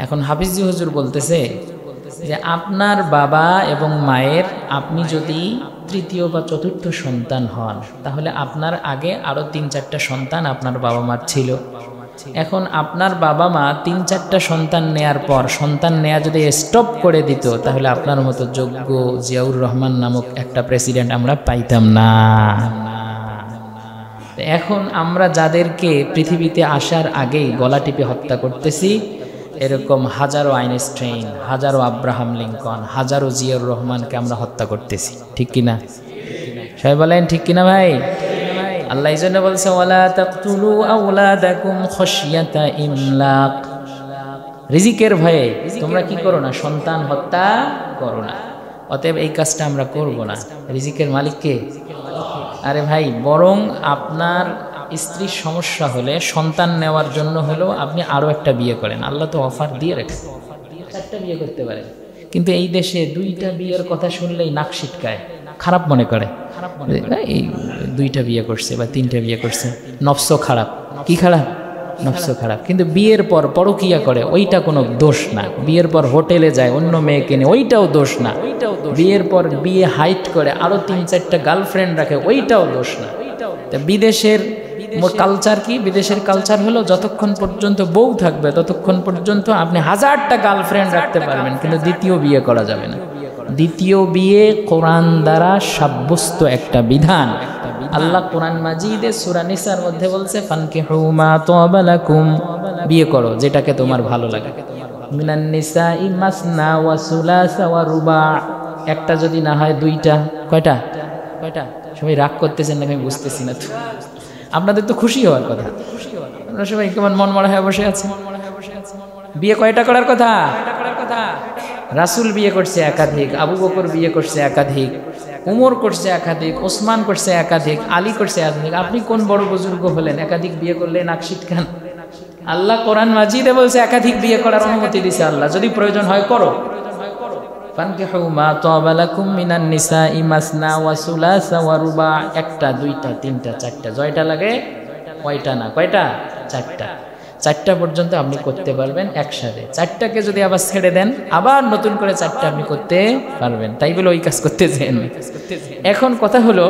এখন হাফিজি হুজুর বলতেছে যে আপনার বাবা এবং মায়ের আপনি যদি তৃতীয় বা চতুর্থ সন্তান হন, তাহলে আপনার আগে আরও 3-4টা সন্তান আপনার বাবা মার ছিল। এখন আপনার বাবা মা 3-4টা সন্তান নেয়ার পর সন্তান নেয়া যদি স্টপ করে দিত, তাহলে আপনার মতো যোগ্য জিয়াউর রহমান নামক একটা প্রেসিডেন্ট আমরা পাইতাম না। এখন আমরা যাদেরকে পৃথিবীতে আসার আগেই গলা টিপে হত্যা করতেছি, এরকম হাজারো আইনস্টাইন, হাজারো আব্রাহাম লিঙ্কন, হাজারো জিয়াউর রহমানকে আমরা হত্যা করতেছি। ঠিক কিনা? সবাই বলেন ঠিক কিনা ভাই? আল্লাহ এই জন্য বলছে ওয়ালা তাকতুলু আওলাদাকুম খাশিয়াতা ইমলাক, রিজিকের ভয়ে তোমরা কি করো না, সন্তান হত্যা করো না। অতএব এই কাজটা আমরা করব না। রিজিকের মালিক কে? আরে ভাই, বরং আপনার স্ত্রীর সমস্যা হলে সন্তান নেওয়ার জন্য হলেও আপনি আরও একটা বিয়ে করেন। আল্লাহ তো অফার দিয়ে রেখে 4টা বিয়ে করতে পারেন, কিন্তু এই দেশে 2টা বিয়ের কথা শুনলেই নাক সিটকায়, খারাপ মনে করে। এই 2টা বিয়ে করছে বা 3টা বিয়ে করছে, নফস খারাপ। কি খারাপ? নফস খারাপ। কিন্তু বিয়ের পর পরকিয়া করে, ওইটা কোনো দোষ না। বিয়ের পর হোটেলে যায় অন্য মেয়েকে নিয়ে, ওইটাও দোষ না। বিয়ের পর বিয়ে হাইট করে আরো 3-4টা গার্লফ্রেন্ড রাখে, ওইটাও দোষ না। বিদেশের কালচার কি? বিদেশের কালচার হলো যতক্ষণ পর্যন্ত বউ থাকবে ততক্ষণ পর্যন্ত আপনি 1000টা গার্লফ্রেন্ড রাখতে পারবেন, কিন্তু দ্বিতীয় বিয়ে করা যাবে না। দ্বিতীয় বিয়ে কোরআন দ্বারা সাব্যস্ত একটা বিধান। আল্লাহ কোরআন মাজিদে সূরা নিসার মধ্যে বলছে ফানকিহু মা তাবা লাকুম, বিয়ে করো যেটাকে তোমার ভালো লাগে। মিনান নিসাই মাসনা ওয়া সুলাসা ওয়া রুবা, একটা যদি না হয় 2টা। কয়টা? সবাই রাগ করতেছেন না, আমি বুঝতেছি না তো। আপনাদের তো খুশি হওয়ার কথা, আপনারা সবাই কেমন মন মরা হয়ে বসে আছে। বিয়ে কয়টা করার কথা? রাসূল বিয়ে করছে একাধিক, আবু বকর বিয়ে করছে একাধিক, উমর করছে একাধিক, ওসমান করছে একাধিক, আলী করছে একাধিক। আপনি কোন বড় বুজুর্গ হলেন একাধিক বিয়ে করলে নাকশিট খান? আল্লাহ কোরআন মাজিদে বলছে একাধিক বিয়ে করার অনুমতি দিয়েছে আল্লাহ, যদি প্রয়োজন হয় করো। ফানকিহু মা তাবা লাকুম মিনান নিসাই মাসনা ওয়া সুলাসা ওয়া রুবা, 1টা 2টা 3টা 4টা, জয়টা লাগে কয়টা না কয়টা? 4টা। 4টা পর্যন্ত আপনি করতে পারবেন একসাথে। 4টাকে যদি আবার ছেড়ে দেন, আবার নতুন করে 4টা আপনি করতে পারবেন। তাই বলে ওই কাজ করতে চান। এখন কথা হলো,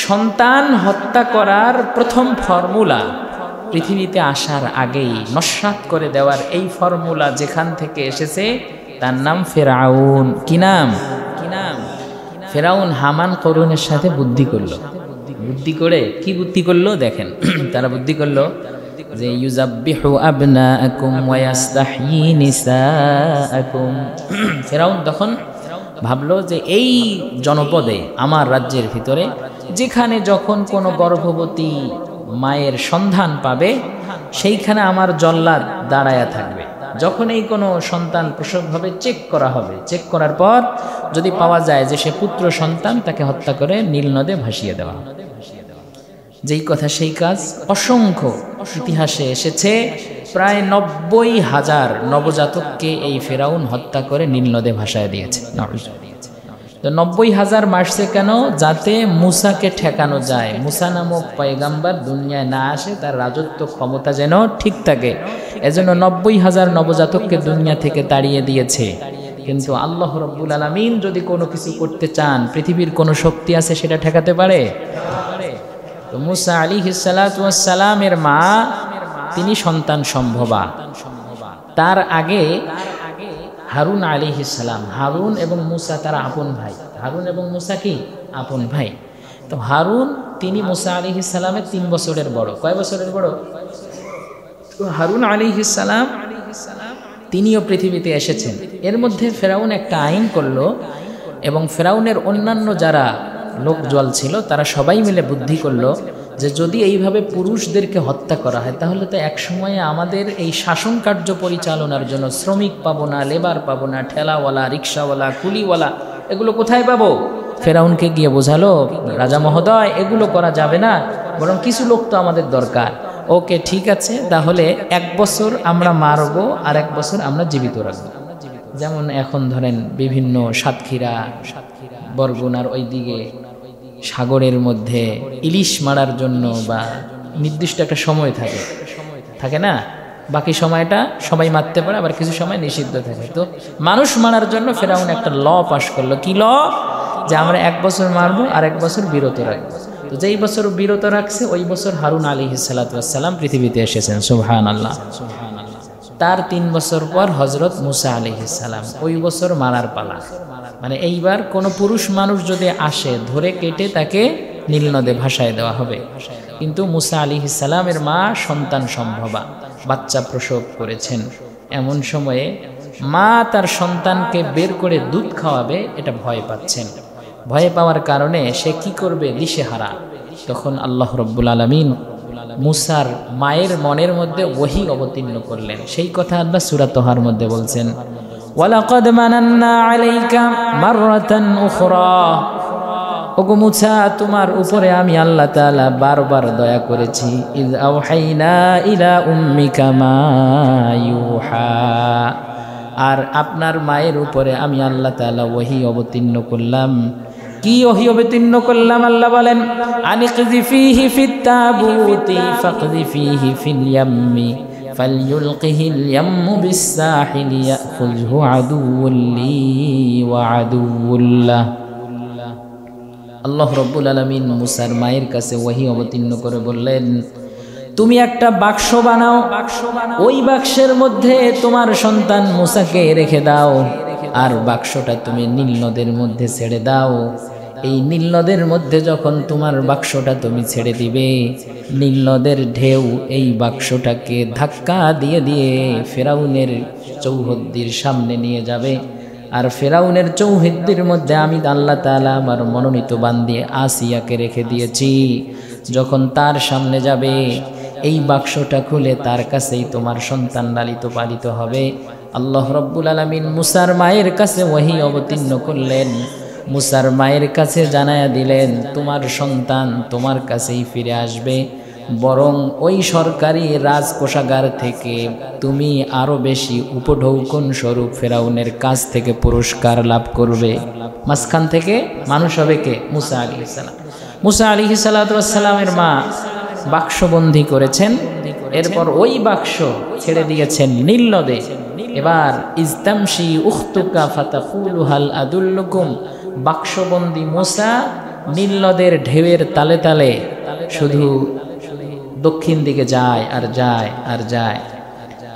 সন্তান হত্যা করার প্রথম ফর্মুলা পৃথিবীতে আসার আগেই নস্যাৎ করে দেওয়ার এই ফর্মুলা যেখান থেকে এসেছে তার নাম ফেরাউন। কি নাম? ফেরাউন হামান করুনের সাথে বুদ্ধি করলো। বুদ্ধি করে কি বুদ্ধি করলো দেখেন। তারা বুদ্ধি করলো যে ইউযাব্বিহু আবনাআকুম ওয়া ইস্তাহয়ী নিসাআকুম। ফেরাউন তখন ভাবলো যে এই জনপদে, আমার রাজ্যের ভিতরে, যেখানে যখন কোনো গর্ভবতী মায়ের সন্ধান পাবে সেইখানে আমার জল্লাদ দাঁড়ায়া থাকবে। যখন এই কোনো সন্তান প্রসব হবে চেক করা হবে, চেক করার পর যদি পাওয়া যায় যে সে পুত্র সন্তান, তাকে হত্যা করে নীল নদে ভাসিয়ে দেওয়া। যেই কথা সেই কাজ। অসংখ্য ইতিহাসে এসেছে প্রায় 90,000 নবজাতককে এই ফেরাউন হত্যা করে নীল নদে ভাসায় দিয়েছে। তো 90,000 মারছে কেন? যাতে মুসাকে ঠেকানো যায়, মুসা নামক পয়গাম্বার দুনিয়ায় না আসে, তার রাজত্ব ক্ষমতা যেন ঠিক থাকে। এজন্য 90,000 নবজাতককে দুনিয়া থেকে তাড়িয়ে দিয়েছে। কিন্তু আল্লাহ রাব্বুল আলামিন যদি কোনো কিছু করতে চান, পৃথিবীর কোনো শক্তি আছে সেটা ঠেকাতে পারে? তো মুসা আলাইহিস সালাতু ওয়াস সালামের মা, তিনি সন্তান সম্ভবা। তার আগে হারুন আলাইহিস সালাম, হারুন এবং মুসা তারা আপন ভাই। হারুন এবং মুসা কি আপন ভাই? তো হারুন তিনি মুসা আলাইহিস সালামের 3 বছরের বড়। কয় বছরের বড়? তো হারুন আলাইহিস সালাম তিনিও পৃথিবীতে এসেছেন। এর মধ্যে ফেরাউন একটা আইন করলো, এবং ফেরাউনের অন্যান্য যারা লোকজল ছিল তারা সবাই মিলে বুদ্ধি করলো যে যদি এইভাবে পুরুষদেরকে হত্যা করা হয়, তাহলে তো এক সময়ে আমাদের এই শাসন কার্য পরিচালনার জন্য শ্রমিক পাবো না, লেবার পাবো না, ঠেলাওয়ালা, রিক্সাওয়ালা, কুলিওয়ালা, এগুলো কোথায় পাবো? ফেরাউনকে গিয়ে বোঝালো, রাজা মহোদয় এগুলো করা যাবে না, বরং কিছু লোক তো আমাদের দরকার। ওকে ঠিক আছে, তাহলে 1 বছর আমরা মারবো আর 1 বছর আমরা জীবিত রাখবো। যেমন এখন ধরেন বিভিন্ন সাতক্ষীরা বরগুনার ওই দিকে সাগরের মধ্যে ইলিশ মারার জন্য বা নির্দিষ্ট একটা সময় থাকে না, বাকি সময়টা সবাই মারতে পারে, আবার কিছু সময় নিষিদ্ধ থাকে। তো মানুষ মারার জন্য ফেরাউন একটা ল পাশ করলো। কি ল? যে আমরা 1 বছর মারবো আর 1 বছর বিরত রাখবো। তো যেই বছর বিরত রাখছে ওই বছর হারুন আলাইহিস সালাতু ওয়াস সালাম পৃথিবীতে এসেছেন। সুবহানাল্লাহ। তার 3 বছর পর হযরত মুসা আলাইহিস সালাম, ওই বছর মারার পালা। মানে এইবার কোনো পুরুষ মানুষ যদি আসে ধরে কেটে তাকে নীল নদে ভাসায় দেওয়া হবে। কিন্তু মুসা আলাইহিস সালামের মা সন্তান সম্ভবা, বাচ্চা প্রসব করেছেন। এমন সময়ে মা তার সন্তানকে বের করে দুধ খাওয়াবে, এটা ভয় পাচ্ছেন। ভয় পাওয়ার কারণে সে কি করবে দিশেহারা। তখন আল্লাহ রাব্বুল আলামিন মুসার মায়ের মনের মধ্যে ওহী অবতীর্ণ করলেন। সেই কথা আল্লাহ সূরা তাহার মধ্যে বলছেন, ওয়ালাকাদ মানান্না আলাইকা মাররাতান উখরা। ওগো মুসা, তোমার উপরে আমি আল্লাহ তাআলা বারবার দয়া করেছি। ইয আওহাইনা ইলা উম্মিকা মা ইউহা। আর আপনার মায়ের উপরে আমি আল্লাহ তাআলা ওহী অবতীর্ণ করলাম। কি ওহী অবতীর্ণ করলাম? আল্লাহ বলেন, আনিকযি ফীহি ফিত তাবুতি ফাকযি ফীহি ফিল ইয়াম্মি ফালইউলকিহিল ইয়াম্মু বিস-সাহিলি ইয়াখুযহু আদুউল লি ওয়া আদুউল্লাহ। আল্লাহ রাব্বুল আলামিন মুসার মায়ের কাছে ওহী অবতীর্ণ করে বললেন, তুমি একটা বাক্স বানাও, ওই বাক্সের মধ্যে তোমার সন্তান মুসাকে রেখে দাও, আর বাক্সটা তুমি নীল নদের মধ্যে ছেড়ে দাও। এই নীল নদের মধ্যে যখন তোমার বাক্সটা তুমি ছেড়ে দিবে, নীল নদের ঢেউ এই বাক্সটাকে ধাক্কা দিয়ে দিয়ে ফেরাউনের চৌহদ্দির সামনে নিয়ে যাবে। আর ফেরাউনের চৌহদ্দির মধ্যে আমি আল্লাহ তাআলা আমার মনোনীত বান্দি আসিয়াকে রেখে দিয়েছি। যখন তার সামনে যাবে, এই বাক্সটা খুলে তার কাছেই তোমার সন্তান লালিত পালিত হবে। আল্লাহ রাব্বুল আলামিন মুসার মায়ের কাছে ওহী অবতীর্ণ করলেন। মুসার মায়ের কাছে জানায়া দিলেন, তোমার সন্তান তোমার কাছেই ফিরে আসবে, বরং ওই সরকারি রাজকোষাগার থেকে তুমি আরো বেশি উপঢৌকন স্বরূপ ফেরাউনের কাছ থেকে পুরস্কার লাভ করবে। মাঝখান থেকে মানুষ হবে কে? মুসা আলাইহিস সালাম। মুসা আলাইহিস সালাতু ওয়াস সালামের মা বাক্সবন্দী করেছেন, এরপর ওই বাক্স ছেড়ে দিয়েছেন নীল নদে। এবার ইজতামশি উখতুকা ফাতাকুলু হাল আদুল্লুকুম। বাক্সবন্দী মুসা নীল নদের ঢেউয়ের তালে তালে শুধু দক্ষিণ দিকে যায় আর যায় আর যায়।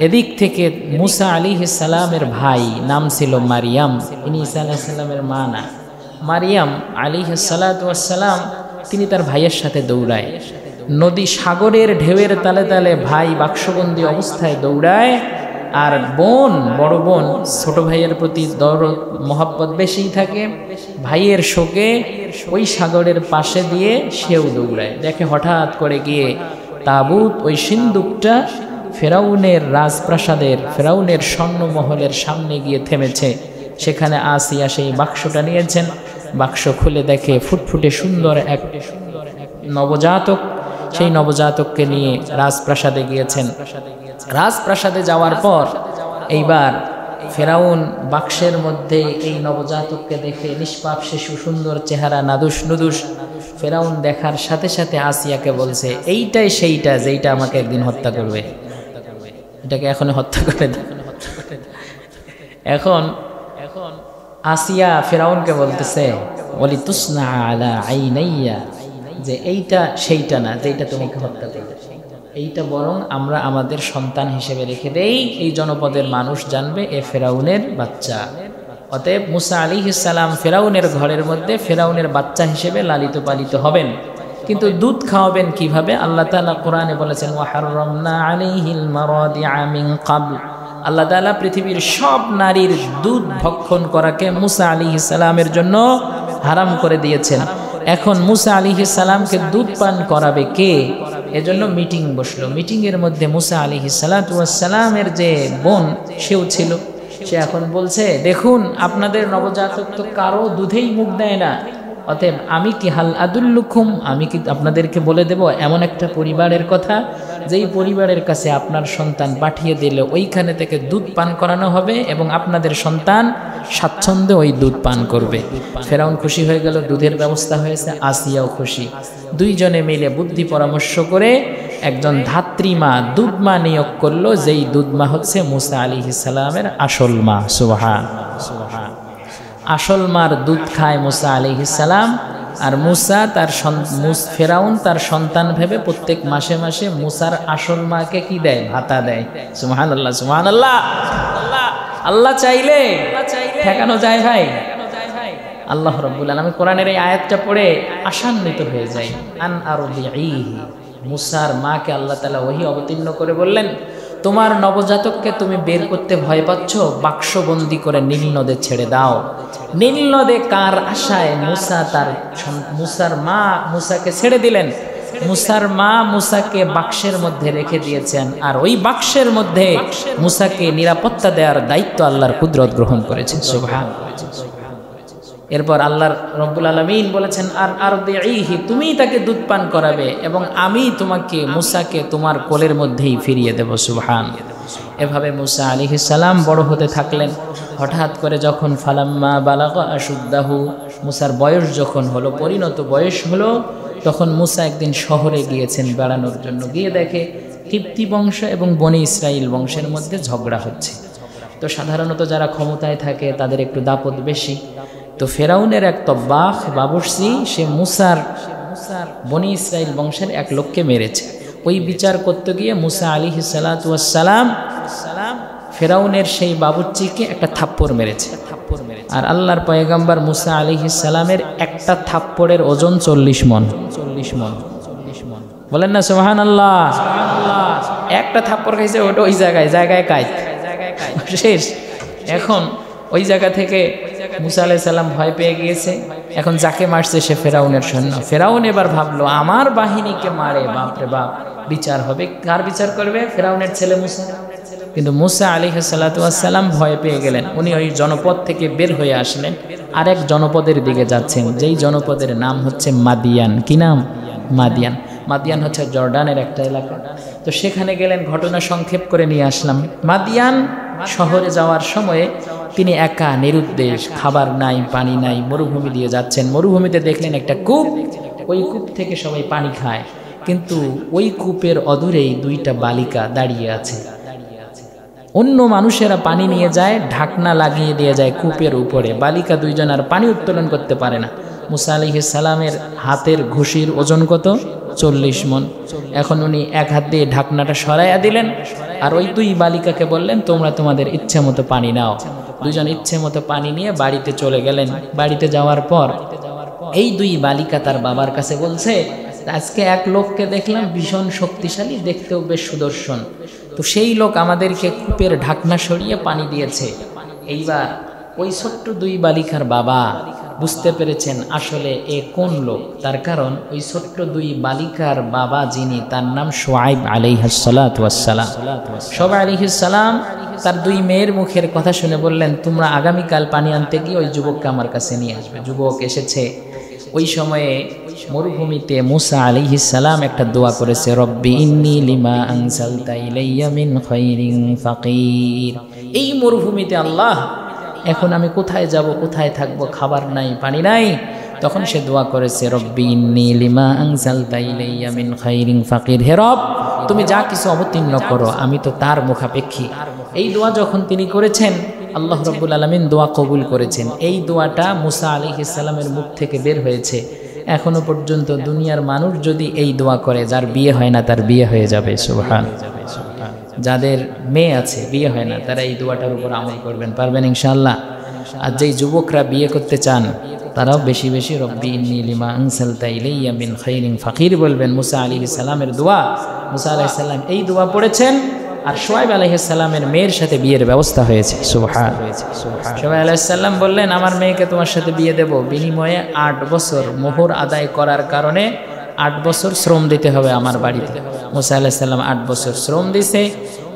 এদিক থেকে মুসা আলাইহিস সালামের ভাই, নাম ছিল মারিয়াম, ইনি ঈসা আলাইহিস সালামের মা না, মারিয়াম আলাইহিস সালাতু ওয়াস সালাম, তিনি তার ভাইয়ের সাথে দৌড়ায়। নদী সাগরের ঢেউয়ের তালে তালে ভাই বাক্সবন্দী অবস্থায় দৌড়ায়, আর বোন, বড় বোন ছোট ভাইয়ের প্রতি দরদ মহব্বত বেশি থাকে। ভাইয়ের শোকে ওই সাগরের পাশে দিয়ে সেও দৌড়ায়। দেখে হঠাৎ করে গিয়ে তাবুত, ওই সিন্দুকটা ফেরাউনের রাজপ্রাসাদের, ফেরাউনের স্বর্ণমহলের সামনে গিয়ে থেমেছে। সেখানে আসিয়া সেই বাক্সটা নিয়েছেন। বাক্স খুলে দেখে ফুটফুটে সুন্দর এক নবজাতক। সেই নবজাতককে নিয়ে রাজপ্রাসাদে গিয়েছেন। রাজপ্রাসাদে যাওয়ার পর এইবার ফেরাউন বাক্সের মধ্যে এই নবজাতককে দেখে, নিষ্পাপ শিশু, সুন্দর চেহারা, নাদুস নুদুস। ফেরাউন দেখার সাথে সাথে আসিয়াকে বলছে, এইটাই সেইটা যেইটা আমাকে একদিন হত্যা করবে, এটাকে এখন হত্যা করে দাও। এখন আসিয়া ফেরাউনকে বলতেছে, ওয়ালি তুসনা আলা আইনাইয়া, যে এইটা সেইটা না যেইটা তোমাকে হত্যা করবে, এইটা বরং আমরা আমাদের সন্তান হিসেবে রেখে দেই, এই জনপদের মানুষ জানবে এ ফেরাউনের বাচ্চা। অতএব মুসা আলাইহিস সালাম ফেরাউনের ঘরের মধ্যে ফেরাউনের বাচ্চা হিসেবে লালিত পালিত হবেন। কিন্তু দুধ খাওয়াবেন কিভাবে? আল্লাহ তাআলা কোরআনে বলেছেন, ওয়া হাররামনা আলাইহিল মারাদিআ মিন ক্বাবল। আল্লাহ তাআলা পৃথিবীর সব নারীর দুধ ভক্ষণ করাকে মুসা আলাইহিস সালামের জন্য হারাম করে দিয়েছেন। এখন মুসা আলাইহিস সালামকে দুধ পান করাবে কে? এজন্য মিটিং বসলো। মিটিংয়ের মধ্যে মুসা আলাইহিস সালাতু ওয়াস সালামের যে বোন, সেও ছিল। সে এখন বলছে, দেখুন আপনাদের নবজাতক তো কারো দুধেই মুখ দেয় না, অতএব আমি কি হাল আদুল্লুকুম, আমি কি আপনাদেরকে বলে দেব এমন একটা পরিবারের কথা যেই পরিবারের কাছে আপনার সন্তান পাঠিয়ে দিলে ওইখানে থেকে দুধ পান করানো হবে এবং আপনাদের সন্তান স্বাচ্ছন্দ্যে ওই দুধ পান করবে। ফেরাউন খুশি হয়ে গেল, দুধের ব্যবস্থা হয়েছে, আসিয়াও খুশি। দুইজনে মিলে বুদ্ধি পরামর্শ করে একজন ধাত্রীমা দুধমা নিয়োগ করলো, যেই দুধমা হচ্ছে মুসা আলাইহিস সালামের আসল মা। সুবহান। আসল মার দুধ খায় মুসা আলাইহিস সালাম, আর মুসা তার ফেরাউন তার সন্তান ভেবে প্রত্যেক মাসে মাসে মুসার আসল মাকে কি দেয়? ভাতা দেয়। সুবহানাল্লাহ, সুবহানাল্লাহ। আল্লাহ চাইলে ঠেকানো যায় ভাই? আল্লাহ রাব্বুল আলামিন কোরআনের এই আয়াতটা পড়ে আশান্বিত হয়ে যায়। আন আরদিহি, মুসার মাকে আল্লাহ তাআলা ওহী অবতীর্ণ করে বললেন, তোমার নবজাতককে তুমি বের করতে ভয় পাচ্ছ, বাক্সবন্দি করে নীল নদে ছেড়ে দাও। নীল নদে কার আশায় মুসার মা মুসাকে ছেড়ে দিলেন। মুসার মা মুসাকে বাক্সের মধ্যে রেখে দিয়েছেন, আর ওই বাক্সের মধ্যে মুসাকে নিরাপত্তা দেওয়ার দায়িত্ব আল্লাহর কুদরত গ্রহণ করেছে। সুবহানাল্লাহ। এরপর আল্লাহ রব্বুল আলামিন বলেছেন, আর আরদিহি, তুমি তাকে দুধ পান করাবে এবং আমি তোমাকে মুসাকে তোমার কোলের মধ্যেই ফিরিয়ে দেব। সুবহান। এভাবে মুসা আলাইহিস সালাম বড় হতে থাকলেন। হঠাৎ করে যখন ফালাম্মা বালাগা আশুদ্দাহু, মুসার বয়স যখন হলো, পরিণত বয়স হলো, তখন মুসা একদিন শহরে গিয়েছেন বেড়ানোর জন্য। গিয়ে দেখে কিপ্তি বংশ এবং বনি ইসরাইল বংশের মধ্যে ঝগড়া হচ্ছে। তো সাধারণত যারা ক্ষমতায় থাকে তাদের একটু দাপট বেশি। তো ফেরাউনের এক তব্বাখ বাবুর্চি, সে মুসার বনি ইসরাইল বংশের এক লোককে মেরেছে। ওই বিচার করতে গিয়ে মুসা আলাইহিস সালাতু ওয়াস সালাম ফেরাউনের সেই বাবুর্চিকে একটা থাপ্পড় মেরেছে। আর আল্লাহর পয়গম্বর মুসা আলাইহিস সালামের একটা থাপ্পড়ের ওজন 40 মণ। বলেন না সুবহানাল্লাহ। একটা থাপ্পড় খাইছে, ওটা ওই জায়গায় কাইত শেষ। এখন ওই জায়গা থেকে মুসা আলাইহিস সালাম ভয় পেয়ে গিয়েছে। এখন যাকে মারছে সে ফেরাউনের সৈন্য। ফেরাউন এবার ভাবলো, আমার বাহিনীকে মারে, বাপরে বাপ, বিচার হবে। কার বিচার করবে? ফেরাউনের ছেলে মুসা। কিন্তু মুসা আলাইহিস সালাতু ওয়াস সালাম ভয় পেয়ে গেলেন। উনি ওই জনপদ থেকে বের হয়ে আসলেন, আরেক জনপদের দিকে যাচ্ছেন, যেই জনপদের নাম হচ্ছে মাদিয়ান। কি নাম? মাদিয়ান। মাদিয়ান হচ্ছে জর্ডানের একটা এলাকা। তো সেখানে গেলেন, ঘটনা সংক্ষেপ করে নিয়ে আসলাম। মাদিয়ান শহরে যাওয়ার সময়ে তিনি একা, নিরুদ্দেশ, খাবার নাই, পানি নাই, মরুভূমি দিয়ে যাচ্ছেন। মরুভূমিতে দেখলেন একটা কূপ, ওই কূপ থেকে সবাই পানি খায়, কিন্তু ওই কূপের অদূরেই দুইটা বালিকা দাঁড়িয়ে আছে। অন্য মানুষেরা পানি নিয়ে যায়, ঢাকনা লাগিয়ে দিয়ে যায় কূপের উপরে। বালিকা দুইজন আর পানি উত্তোলন করতে পারে না। মুসা আলাইহিস সালামের হাতের ঘুষির ওজন কত? 40 মণ। এখন উনি এক হাত দিয়ে ঢাকনাটা সরাইয়া দিলেন, আর ওই দুই বালিকাকে বললেন, তোমরা তোমাদের ইচ্ছে মতো পানি নাও। দুজন ইচ্ছে মতো পানি নিয়ে বাড়িতে চলে গেলেন। বাড়িতে যাওয়ার পর এই দুই বালিকা তার বাবার কাছে বলছে, আজকে এক লোককে দেখলাম ভীষণ শক্তিশালী, দেখতেও বেশ সুদর্শন, তো সেই লোক আমাদেরকে কূপের ঢাকনা সরিয়ে পানি দিয়েছে। এইবার ওই ছোট্ট দুই বালিকার বাবা বুঝতে পেরেছেন আসলে এ কোন লোক। তার কারণ ওই ছোট্ট দুই বালিকার বাবা যিনি, তার নাম শুআইব আলাইহিস সালাতু ওয়াস সালাম। শুআইব আলাইহিস সালাম তার দুই মেয়ের মুখের কথা শুনে বললেন, তোমরা আগামীকাল পানি আনতে গিয়ে ওই যুবককে আমার কাছে নিয়ে আসবে। যুবক এসেছে। ওই সময়ে মরুভূমিতে মুসা আলাইহিস সালাম একটা দোয়া করেছে, রব্বি ইন্নী লিমা আনজালতা ইলাইয়া মিন খাইরিন ফাকির। এই মরুভূমিতে আল্লাহ, এখন আমি কোথায় যাব, কোথায় থাকবো, খাবার নাই, পানি নাই। তখন সে দোয়া করেছে, রব্বি ইন্নী লিমা আনজালতা ইলাইয়া মিন খাইরিন ফাকির। হে রব, তুমি যা কিছু অবতীর্ণ করো আমি তো তার মুখাপেক্ষী। এই দোয়া যখন তিনি করেছেন, আল্লাহ রাব্বুল আলামিন দোয়া কবুল করেছেন। এই দোয়াটা মুসা আলাইহিস সালামের মুখ থেকে বের হয়েছে। এখনো পর্যন্ত দুনিয়ার মানুষ যদি এই দোয়া করে, যার বিয়ে হয় না তার বিয়ে হয়ে যাবে। সুবহান। যাদের মেয়ে আছে, বিয়ে হয় না, তারা এই দোয়াটার উপর আমল করবেন, পারবেন ইনশাআল্লাহ। আর যেই যুবকরা বিয়ে করতে চান তারাও বেশি বেশি রব্বি ইন্নী লিমা আনজালতা ইলাইয়া মিন খাইরিন ফাকির বলবেন। মুসা আলাইহিস সালামের দোয়া, মুসা আলাইহিস সালাম এই দোয়া পড়েছেন, আর শুআইব আলাইহিস সালামের মেয়ের সাথে বিয়ের ব্যবস্থা হয়েছে। সুবহান। শুআইব আলাইহিস সালাম বললেন, আমার মেয়েকে তোমার সাথে বিয়ে দেব, বিনিময়ে 8 বছর মোহর আদায় করার কারণে 8 বছর শ্রম দিতে হবে আমার বাড়িতে। মুসা আলাইহিস সালাম 8 বছর শ্রম দিছে।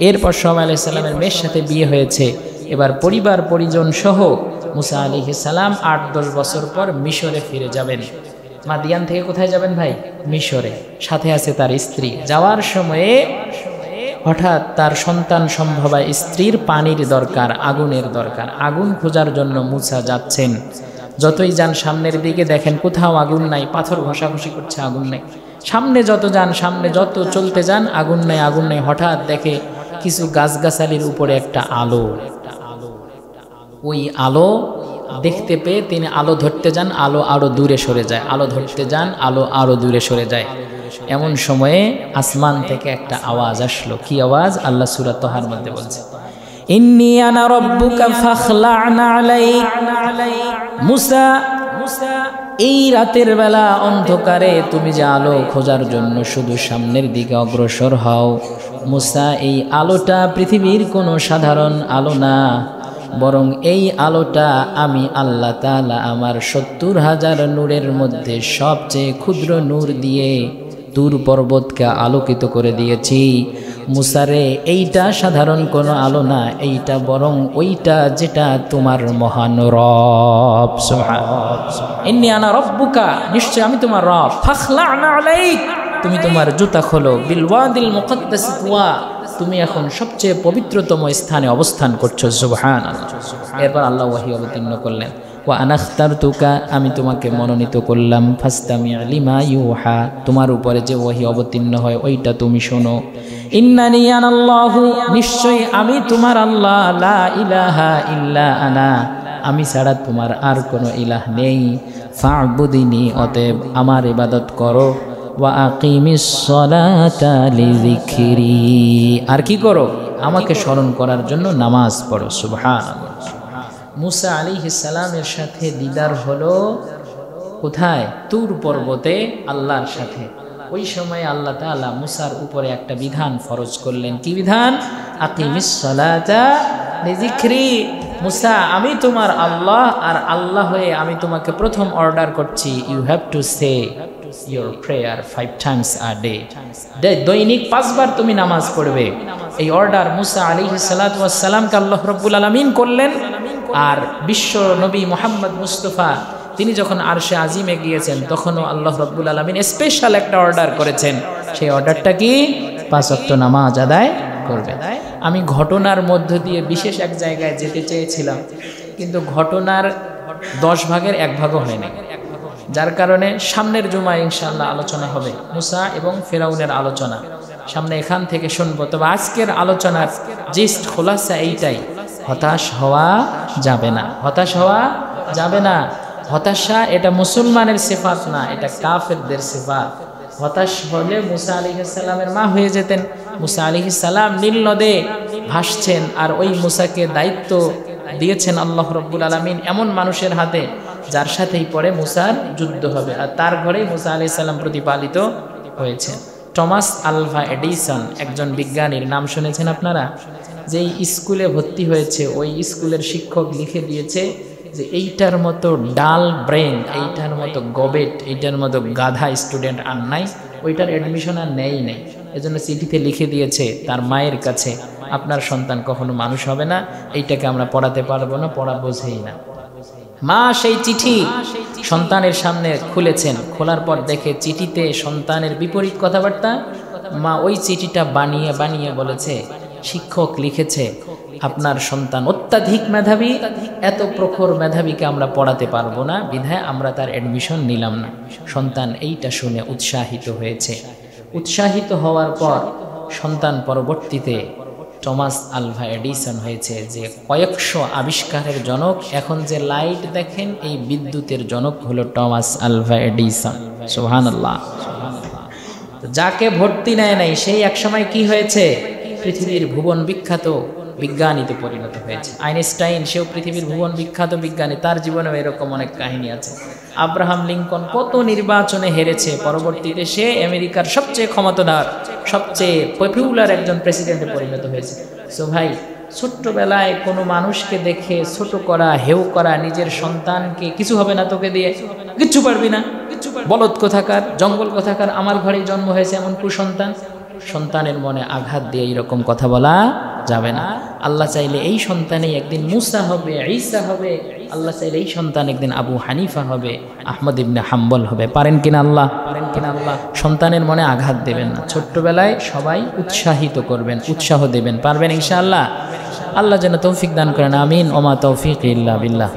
এরপর শুআইব আলাইহিস সালামের মেয়ের সাথে বিয়ে হয়েছে। এবার পরিবার পরিজন সহ মুসা আলাইহিস সালাম ৮-১০ বছর পর মিশরে ফিরে যাবেন। মাদিয়ান থেকে কোথায় যাবেন ভাই? মিশরে। সাথে আছে তার স্ত্রী। যাওয়ার সময়ে হঠাৎ তার সন্তান সম্ভবা স্ত্রীর পানির দরকার, আগুনের দরকার। আগুন খোঁজার জন্য মুসা যাচ্ছেন। যতই যান সামনের দিকে দেখেন কোথাও আগুন নাই, পাথর ঘষাঘষি করছে, আগুন নেই। সামনে যত যান, সামনে যত চলতে যান, আগুন নেই, আগুন নেই। হঠাৎ দেখে কিছু গাছগাছালির উপরে একটা আলো। ওই আলো দেখতে পেয়ে তিনি আলো ধরতে যান, আলো আরো দূরে সরে যায়। আলো ধরতে যান, আলো আরো দূরে সরে যায়। এমন সময়ে আসমান থেকে একটা আওয়াজ আসলো। কি আওয়াজ? আল্লাহ সূরা তাহার মধ্যে বলছে, ইন্নী আনা রাব্বুকা ফাখলা'না আলাইক। মুসা, এই রাতের বেলা অন্ধকারে তুমি যে আলো খোঁজার জন্য শুধু সামনের দিকে অগ্রসর হও, মুসা এই আলোটা পৃথিবীর কোনো সাধারণ আলো না, বরং এই আলোটা আমি আল্লাহ তাআলা আমার ৭০,০০০ নূরের মধ্যে সবচেয়ে ক্ষুদ্র নূর দিয়ে তুর পর্বতকে আলোকিত করে দিয়েছি। মুসারে, এইটা সাধারণ কোনো আলো না, এইটা বরং ওইটা যেটা তোমার মহান রব। ইন্নী আনা রব্বুকা, নিশ্চয় আমি তোমার রব। ফাখলা'না আলাইক, তুমি তোমার জুতা খোলো। বিল ওয়াদিল মুকদ্দাস তুয়া, তুমি এখন সবচেয়ে পবিত্রতম স্থানে অবস্থান করছো। সুবহানাল্লাহ। এরপর আল্লাহ ওয়াহী অবতীর্ণ করলেন, ওয়া আনা আখতারতুকা, আমি তোমাকে মনোনীত করলাম। ফাসতামি' লিমা ইউহা, তোমার উপরে যে ওয়াহী অবতীর্ণ হয় ওইটা তুমি শোনো। ইন্নানি আনাল্লাহু, নিশ্চয়ই আমি তোমার আল্লাহ। লা ইলাহা ইল্লা আনা, আমি ছাড়া তোমার আর কোনো ইলাহ নেই। ফা'বুদিনি, অতএব আমার ইবাদত করো। ওয়া আকিমিস সালাতা লিযিকরি, আর কি করো? আমাকে স্মরণ করার জন্য নামাজ পড়ো। সুবহানাল্লাহ। মুসা আলাইহিস সালামের সাথে দিদার হলো কোথায়? তুর পর্বতে আল্লাহর সাথে। ওই সময় আল্লাহ তাআলা মুসার উপরে একটা বিধান ফরজ করলেন। কি বিধান? আকিমিস সালাতা লিযিকরি। মুসা, আমি তোমার আল্লাহ, আর আল্লাহ হয়ে আমি তোমাকে প্রথম অর্ডার করছি, you have to say your prayer 5 times a day, দৈনিক 5 বার তুমি নামাজ পড়বে। এই অর্ডার মুসা আলাইহিস সালাতু ওয়াস সালামকে আল্লাহ রাব্বুল আলামিন করলেন। আর বিশ্ব নবী মুহাম্মদ মুস্তাফা তিনি যখন আরশে আজিমে গিয়েছেন তখনও আল্লাহ রাব্বুল আলামিন স্পেশাল একটা অর্ডার করেছেন। সেই অর্ডারটা কি? 5 ওয়াক্ত নামাজ আদায় করবে। আমি ঘটনার মধ্য দিয়ে বিশেষ এক জায়গায় যেতে চেয়েছিলাম, কিন্তু ঘটনার 10 ভাগের 1 ভাগও হয়নি, যার কারণে সামনের জুমায় ইনশাআল্লাহ আলোচনা হবে মুসা এবং ফেরাউনের আলোচনা। সামনে এখান থেকে শুনবো। তবে আজকের আলোচনার জিস্ট খোলাসা এইটাই, হতাশ হওয়া যাবে না। হতাশ হওয়া যাবে না। হতাশা এটা মুসলমানের সিফাত না, এটা কাফেরদের সিফাত। হতাশ হলে মুসা আলাইহিস সালামের মা হয়ে যেতেন। মুসা আলাইহিস সালাম নীল নদে ভাসছেন, আর ওই মুসাকে দায়িত্ব দিয়েছেন আল্লাহ রাব্বুল আলামিন এমন মানুষের হাতে যার সাথেই পরে মুসার যুদ্ধ হবে, আর তার ঘরেই মুসা আলাইহিস সালাম প্রতিপালিত হয়েছেন। টমাস আলভা এডিসন একজন বিজ্ঞানীর নাম শুনেছেন আপনারা? যেই স্কুলে ভর্তি হয়েছে ওই স্কুলের শিক্ষক লিখে দিয়েছে যে এইটার মতো ডাল ব্রেন, এইটার মতো গবেট, এইটার মতো গাধা স্টুডেন্ট আর নাই, ওইটার অ্যাডমিশন আর নেই। এজন্য চিঠিতে লিখে দিয়েছে তার মায়ের কাছে, আপনার সন্তান কখনো মানুষ হবে না, এইটাকে আমরা পড়াতে পারবো না, পড়া বোঝেই না। মা সেই চিঠি সন্তানের সামনে খুলেছেন, খোলার পর দেখে চিঠিতে সন্তানের বিপরীত কথাবার্তা। মা ওই চিঠিটা বানিয়ে বানিয়ে বলেছে, শিক্ষক লিখেছে আপনার সন্তান অত্যাধিক মেধাবী, এত প্রখর মেধাবীকে আমরা পড়াতে পারবো না, বিধায় আমরা তার অ্যাডমিশন নিলাম না। সন্তান এইটা শুনে উৎসাহিত হয়েছে। উৎসাহিত হওয়ার পর সন্তান পরবর্তীতে টমাস আলভা এডিসন হয়েছে, যে কয়েকশো আবিষ্কারের জনক। এখন যে লাইট দেখেন এই বিদ্যুতের জনক হলো টমাস আলভা এডিসন। সুবহানাল্লাহ। যাকে ভর্তি নেয় নাই সেই একসময় কি হয়েছে? পৃথিবীর ভুবন বিখ্যাত বিজ্ঞানীতে পরিণত হয়েছে। আইনস্টাইন, সেও পৃথিবীর ভুবন বিখ্যাত বিজ্ঞানী, তার জীবনেও এরকম অনেক কাহিনী আছে। আব্রাহাম লিঙ্কন কত নির্বাচনে হেরেছে, পরবর্তীতে সে আমেরিকার সবচেয়ে ক্ষমতাধর, সবচেয়ে পপুলার একজন প্রেসিডেন্টে পরিণত হয়েছে। সো ভাই, ছোট্টবেলায় কোনো মানুষকে দেখে ছোট করা, হেউ করা, নিজের সন্তানকে কিছু হবে না তোকে দিয়ে, কিচ্ছু পারবি না, বলদ কোথাকার, জঙ্গল কোথাকার, আমার ঘরেই জন্ম হয়েছে এমন কুসন্তান, সন্তানের মনে আঘাত দিয়ে এরকম কথা বলা যাবে না। আল্লাহ চাইলে এই সন্তানেই একদিন মুসা হবে, ঈসা হবে। আল্লাহ চাইলে এই সন্তান একদিন আবু হানিফা হবে, আহমদ ইবনে হাম্বল হবে। পারেন কিনা আল্লাহ? পারেন কিনা আল্লাহ? সন্তানের মনে আঘাত দেবেন না, ছোট্টবেলায় সবাই উৎসাহিত করবেন, উৎসাহ দেবেন। পারবেন ইনশাআল্লাহ? আল্লাহ যেন তৌফিক দান করেন। আমিন। ওমা তৌফিক ইল্লা বিল্লাহ।